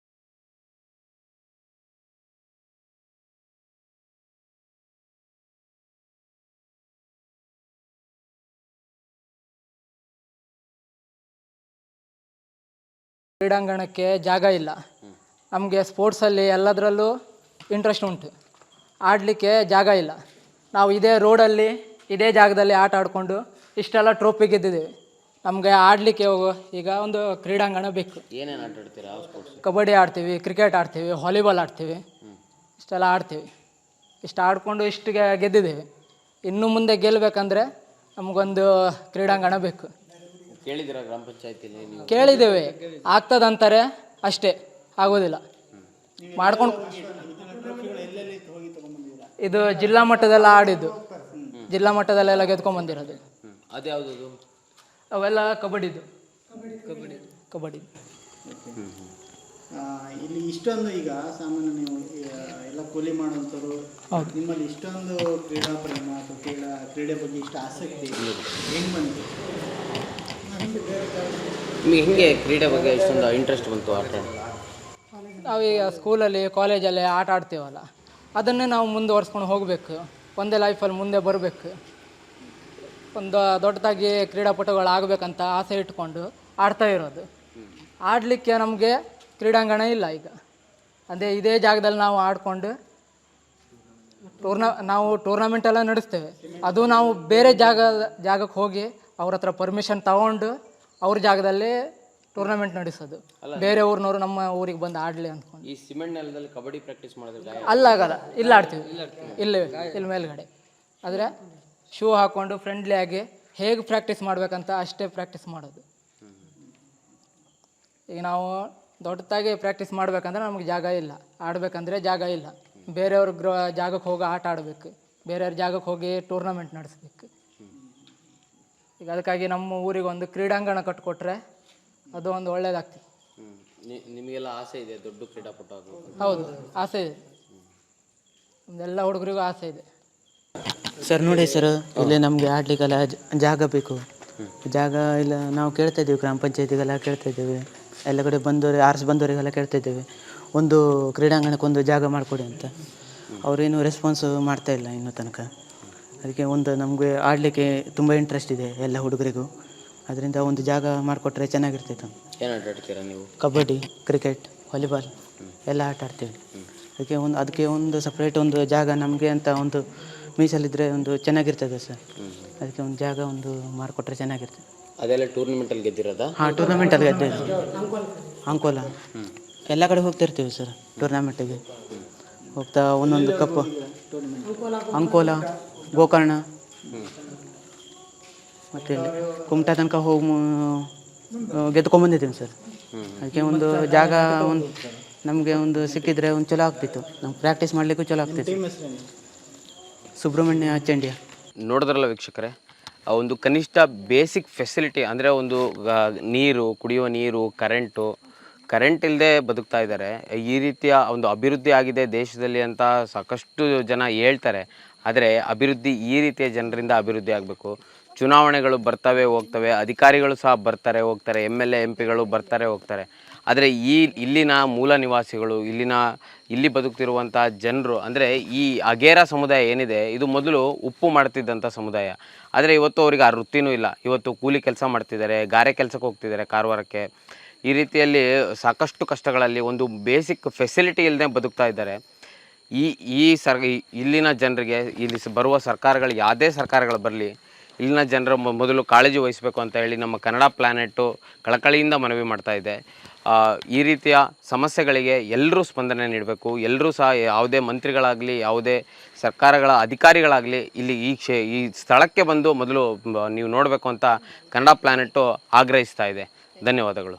Speaker 10: ಕ್ರೀಡಾಂಗಣಕ್ಕೆ ಜಾಗ ಇಲ್ಲ. ನಮಗೆ ಸ್ಪೋರ್ಟ್ಸಲ್ಲಿ ಎಲ್ಲದರಲ್ಲೂ ಇಂಟ್ರೆಸ್ಟ್ ಉಂಟು, ಆಡಲಿಕ್ಕೆ ಜಾಗ ಇಲ್ಲ. ನಾವು ಇದೇ ರೋಡಲ್ಲಿ ಇದೇ ಜಾಗದಲ್ಲಿ ಆಟ ಆಡಿಕೊಂಡು ಇಷ್ಟೆಲ್ಲ ಟ್ರೋಫಿ ಗೆದ್ದಿದ್ದೇವೆ. ನಮಗೆ ಆಡಲಿಕ್ಕೆ ಈಗ ಒಂದು ಕ್ರೀಡಾಂಗಣ ಬೇಕು.
Speaker 3: ಏನೇನು ಆಟ ಆಡ್ತೀರಾ?
Speaker 10: ಕಬಡ್ಡಿ ಆಡ್ತೀವಿ, ಕ್ರಿಕೆಟ್ ಆಡ್ತೀವಿ, ವಾಲಿಬಾಲ್ ಆಡ್ತೀವಿ, ಇಷ್ಟೆಲ್ಲ ಆಡ್ತೀವಿ. ಇಷ್ಟು ಆಡಿಕೊಂಡು ಇಷ್ಟಿಗೆ ಗೆದ್ದಿದ್ದೇವೆ. ಇನ್ನು ಮುಂದೆ ಗೆಲ್ಲಬೇಕಂದ್ರೆ ನಮಗೊಂದು ಕ್ರೀಡಾಂಗಣ ಬೇಕು.
Speaker 3: ಕೇಳಿದ್ದೀರಾ ಗ್ರಾಮ ಪಂಚಾಯತಿಯಲ್ಲಿ?
Speaker 10: ಕೇಳಿದ್ದೇವೆ, ಆಗ್ತದಂತಾರೆ, ಅಷ್ಟೇ ಆಗೋದಿಲ್ಲ. ಮಾಡ್ಕೊಂಡು ಇದು ಜಿಲ್ಲಾ ಮಟ್ಟದೆಲ್ಲ ಆಡಿದ್ದು, ಜಿಲ್ಲಾ ಮಟ್ಟದಲ್ಲೆಲ್ಲ ಗೆದ್ಕೊಂಡ್ಬಂದಿರೋದು.
Speaker 3: ಅದ್ಯಾವುದು?
Speaker 10: ಅವೆಲ್ಲ ಕಬಡ್ಡಿದು.
Speaker 6: ಇಲ್ಲಿ ಇಷ್ಟೊಂದು ಈಗ ಸಾಮಾನ್ಯ ನೀವು ಎಲ್ಲ ಕೂಲಿ ಮಾಡುವಂಥವ್ರು, ನಿಮ್ಮಲ್ಲಿ ಇಷ್ಟೊಂದು ಕ್ರೀಡಾ ಪ್ರೇಮ ಅಥವಾ ಕ್ರೀಡೆ ಬಗ್ಗೆ ಇಷ್ಟ ಆಸಕ್ತಿ ಹೆಂಗೆ ಬಂತು?
Speaker 3: ನಿಮಗೆ ಹಿಂಗೆ ಕ್ರೀಡೆ ಬಗ್ಗೆ ಇಷ್ಟೊಂದು ಇಂಟ್ರೆಸ್ಟ್ ಬಂತು ಆಟ?
Speaker 10: ನಾವೀಗ ಸ್ಕೂಲಲ್ಲಿ ಕಾಲೇಜಲ್ಲಿ ಆಟ ಆಡ್ತೀವಲ್ಲ, ಅದನ್ನೇ ನಾವು ಮುಂದುವರ್ಸ್ಕೊಂಡು ಹೋಗಬೇಕು. ಒಂದೇ ಲೈಫಲ್ಲಿ ಮುಂದೆ ಬರಬೇಕು, ಒಂದು ದೊಡ್ಡದಾಗಿ ಕ್ರೀಡಾಪಟುಗಳಾಗಬೇಕಂತ ಆಸೆ ಇಟ್ಕೊಂಡು ಆಡ್ತಾ ಇರೋದು. ಆಡಲಿಕ್ಕೆ ನಮಗೆ ಕ್ರೀಡಾಂಗಣ ಇಲ್ಲ ಈಗ. ಅದೇ ಇದೇ ಜಾಗದಲ್ಲಿ ನಾವು ಆಡಿಕೊಂಡು ನಾವು ಟೂರ್ನಮೆಂಟ್ ಎಲ್ಲ ನಡೆಸ್ತೇವೆ. ಅದು ನಾವು ಬೇರೆ ಜಾಗಕ್ಕೆ ಹೋಗಿ ಅವ್ರ ಹತ್ರ ಪರ್ಮಿಷನ್ ತಗೊಂಡು ಅವ್ರ ಜಾಗದಲ್ಲಿ ಟೂರ್ನಮೆಂಟ್ ನಡೆಸೋದು. ಬೇರೆ ಊರಿನವರು ನಮ್ಮ ಊರಿಗೆ ಬಂದು ಆಡಲಿ ಅಂದ್ಕೊಂಡು.
Speaker 3: ಈ ಸಿಮೆಂಟ್ ನೆಲದಲ್ಲಿ ಕಬಡ್ಡಿ ಪ್ರಾಕ್ಟೀಸ್ ಮಾಡಿದ್ರೆ
Speaker 10: ಅಲ್ಲಾಗಲ್ಲ, ಇಲ್ಲಿ ಆಡ್ತೀವಿ, ಇಲ್ಲಿ ಮೇಲ್ಗಡೆ. ಆದರೆ ಶೂ ಹಾಕ್ಕೊಂಡು ಫ್ರೆಂಡ್ಲಿ ಆಗಿ ಹೇಗೆ ಪ್ರಾಕ್ಟೀಸ್ ಮಾಡ್ಬೇಕಂತ ಅಷ್ಟೇ ಪ್ರಾಕ್ಟೀಸ್ ಮಾಡೋದು. ಈಗ ನಾವು ದೊಡ್ಡದಾಗಿ ಪ್ರಾಕ್ಟೀಸ್ ಮಾಡ್ಬೇಕಂದ್ರೆ ನಮಗೆ ಜಾಗ ಇಲ್ಲ, ಆಡಬೇಕಂದ್ರೆ ಜಾಗ ಇಲ್ಲ. ಬೇರೆಯವ್ರ ಜಾಗಕ್ಕೆ ಹೋಗಿ ಆಟ ಆಡಬೇಕು, ಬೇರೆಯವ್ರ ಜಾಗಕ್ಕೆ ಹೋಗಿ ಟೂರ್ನಮೆಂಟ್ ನಡೆಸ್ಬೇಕು. ಈಗ ಅದಕ್ಕಾಗಿ ನಮ್ಮ ಊರಿಗೆ ಒಂದು ಕ್ರೀಡಾಂಗಣ ಕಟ್ಟಿಕೊಟ್ರೆ ಅದು ಒಂದು ಒಳ್ಳೇದಾಗ್ತದೆ.
Speaker 3: ನಿಮಗೆಲ್ಲ ಆಸೆ ಇದೆ ದೊಡ್ಡ ಕ್ರೀಡಾಪಟು ಆಗಬೇಕು?
Speaker 10: ಹೌದು, ಆಸೆ ಇದೆ. ನಮ್ದೆಲ್ಲ ಹುಡುಗರಿಗೂ ಆಸೆ ಇದೆ.
Speaker 11: ಸರ್ ನೋಡಿ ಸರ್, ಇಲ್ಲಿ ನಮಗೆ ಆಡಲಿಕ್ಕೆಲ್ಲ ಜಾಗ ಬೇಕು. ಜಾಗ ಇಲ್ಲ, ನಾವು ಕೇಳ್ತಾ ಇದ್ದೀವಿ, ಗ್ರಾಮ ಪಂಚಾಯತಿಗೆಲ್ಲ ಕೇಳ್ತಾ ಇದ್ದೇವೆ, ಎಲ್ಲ ಕಡೆ ಬಂದವರಿಗೆಲ್ಲ ಕೇಳ್ತಾ ಇದ್ದೇವೆ, ಒಂದು ಕ್ರೀಡಾಂಗಣಕ್ಕೆ ಒಂದು ಜಾಗ ಮಾಡಿಕೊಡಿ ಅಂತ. ಅವರೇನು ರೆಸ್ಪಾನ್ಸ್ ಮಾಡ್ತಾ ಇಲ್ಲ ಇನ್ನೂ ತನಕ. ಅದಕ್ಕೆ ಒಂದು ನಮಗೆ ಆಡಲಿಕ್ಕೆ ತುಂಬ ಇಂಟ್ರೆಸ್ಟ್ ಇದೆ ಎಲ್ಲ ಹುಡುಗರಿಗೂ. ಅದರಿಂದ ಒಂದು ಜಾಗ ಮಾಡಿಕೊಟ್ರೆ ಚೆನ್ನಾಗಿರ್ತಿತ್ತು.
Speaker 3: ಏನು ಆಟ ಆಡ್ತೀರಾ ನೀವು?
Speaker 11: ಕಬಡ್ಡಿ, ಕ್ರಿಕೆಟ್, ವಾಲಿಬಾಲ್ ಎಲ್ಲ ಆಟ ಆಡ್ತೀವಿ. ಅದಕ್ಕೆ ಒಂದು ಸಪ್ರೇಟ್ ಒಂದು ಜಾಗ ನಮಗೆ ಅಂತ ಒಂದು ಮೀಸಲಿದ್ರೆ ಒಂದು ಚೆನ್ನಾಗಿರ್ತದೆ ಸರ್. ಅದಕ್ಕೆ ಒಂದು ಜಾಗ ಒಂದು ಮಾಡಿಕೊಟ್ರೆ ಚೆನ್ನಾಗಿರ್ತದೆ.
Speaker 3: ಅದೆಲ್ಲ ಟೂರ್ನಮೆಂಟಲ್ಲಿ ಗೆದ್ದಿರೋದಾ?
Speaker 11: ಹಾಂ, ಟೂರ್ನಮೆಂಟಲ್ಲಿ ಗೆದ್ದಿದ್ದೀವಿ. ಅಂಕೋಲ ಎಲ್ಲ ಕಡೆ ಹೋಗ್ತಿರ್ತೀವಿ ಸರ್ ಟೂರ್ನಮೆಂಟಿಗೆ. ಹೋಗ್ತಾ ಒಂದೊಂದು ಕಪ್, ಅಂಕೋಲ, ಗೋಕರ್ಣ ಮತ್ತು ಕುಮಟಾ ತನಕ ಹೋಗಿ ಗೆದ್ಕೊಂಬಂದಿದ್ದೀವಿ ಸರ್. ಅದಕ್ಕೆ ಒಂದು ಜಾಗ ನಮಗೆ ಒಂದು ಸಿಕ್ಕಿದ್ರೆ ಒಂದು ಚಲೋ ಆಗ್ತಿತ್ತು, ನಾವು ಪ್ರಾಕ್ಟೀಸ್ ಮಾಡಲಿಕ್ಕೂ ಚಲೋ ಆಗ್ತಿತ್ತು. ಸುಬ್ರಹ್ಮಣ್ಯ ಚಂಡ್ಯ.
Speaker 3: ನೋಡಿದ್ರಲ್ಲ ವೀಕ್ಷಕರೇ, ಒಂದು ಕನಿಷ್ಠ ಬೇಸಿಕ್ ಫೆಸಿಲಿಟಿ ಅಂದರೆ ಒಂದು ನೀರು, ಕುಡಿಯುವ ನೀರು, ಕರೆಂಟ್ ಇಲ್ಲದೆ ಬದುಕ್ತಾ ಇದ್ದಾರೆ. ಈ ರೀತಿಯ ಒಂದು ಅಭಿವೃದ್ಧಿ ಆಗಿದೆ ದೇಶದಲ್ಲಿ ಅಂತ ಸಾಕಷ್ಟು ಜನ ಹೇಳ್ತಾರೆ. ಆದರೆ ಅಭಿವೃದ್ಧಿ ಈ ರೀತಿಯ ಜನರಿಂದ ಅಭಿವೃದ್ಧಿ ಆಗಬೇಕು. ಚುನಾವಣೆಗಳು ಬರ್ತವೆ ಹೋಗ್ತವೆ, ಅಧಿಕಾರಿಗಳು ಸಹ ಬರ್ತಾರೆ ಹೋಗ್ತಾರೆ, MLA MP ಗಳು ಬರ್ತಾರೆ ಹೋಗ್ತಾರೆ. ಆದರೆ ಇಲ್ಲಿನ ಮೂಲ ನಿವಾಸಿಗಳು, ಇಲ್ಲಿ ಬದುಕ್ತಿರುವಂಥ ಜನರು, ಅಂದರೆ ಈ ಅಗೇರ ಸಮುದಾಯ ಏನಿದೆ, ಇದು ಮೊದಲು ಉಪ್ಪು ಮಾಡ್ತಿದ್ದಂಥ ಸಮುದಾಯ. ಆದರೆ ಇವತ್ತು ಅವ್ರಿಗೆ ಆ ವೃತ್ತಿನೂ ಇಲ್ಲ. ಇವತ್ತು ಕೂಲಿ ಕೆಲಸ ಮಾಡ್ತಿದ್ದಾರೆ, ಗಾರೆ ಕೆಲಸಕ್ಕೆ ಹೋಗ್ತಿದ್ದಾರೆ, ಕಾರವಾರಕ್ಕೆ. ಈ ರೀತಿಯಲ್ಲಿ ಸಾಕಷ್ಟು ಕಷ್ಟಗಳಲ್ಲಿ ಒಂದು ಬೇಸಿಕ್ ಫೆಸಿಲಿಟಿ ಇಲ್ಲದೆ ಬದುಕ್ತಾ ಇದ್ದಾರೆ. ಇಲ್ಲಿನ ಜನರಿಗೆ ಇಲ್ಲಿ ಬರುವ ಸರ್ಕಾರಗಳು, ಯಾವುದೇ ಸರ್ಕಾರಗಳು ಬರಲಿ, ಇಲ್ಲಿನ ಜನರ ಮೊದಲು ಕಾಳಜಿ ವಹಿಸಬೇಕು ಅಂತ ಹೇಳಿ ನಮ್ಮ ಕನ್ನಡ ಪ್ಲಾನೆಟ್ಟು ಕಳಕಳಿಯಿಂದ ಮನವಿ ಮಾಡ್ತಾ ಇದೆ. ಈ ರೀತಿಯ ಸಮಸ್ಯೆಗಳಿಗೆ ಎಲ್ಲರೂ ಸ್ಪಂದನೆ ನೀಡಬೇಕು. ಎಲ್ಲರೂ ಸಹ, ಯಾವುದೇ ಮಂತ್ರಿಗಳಾಗಲಿ, ಯಾವುದೇ ಸರ್ಕಾರಗಳ ಅಧಿಕಾರಿಗಳಾಗಲಿ ಇಲ್ಲಿ ಈ ಸ್ಥಳಕ್ಕೆ ಬಂದು ಮೊದಲು ನೀವು ನೋಡಬೇಕು ಅಂತ ಕನ್ನಡ ಪ್ಲಾನೆಟ್ಟು ಆಗ್ರಹಿಸ್ತಾ ಇದೆ. ಧನ್ಯವಾದಗಳು.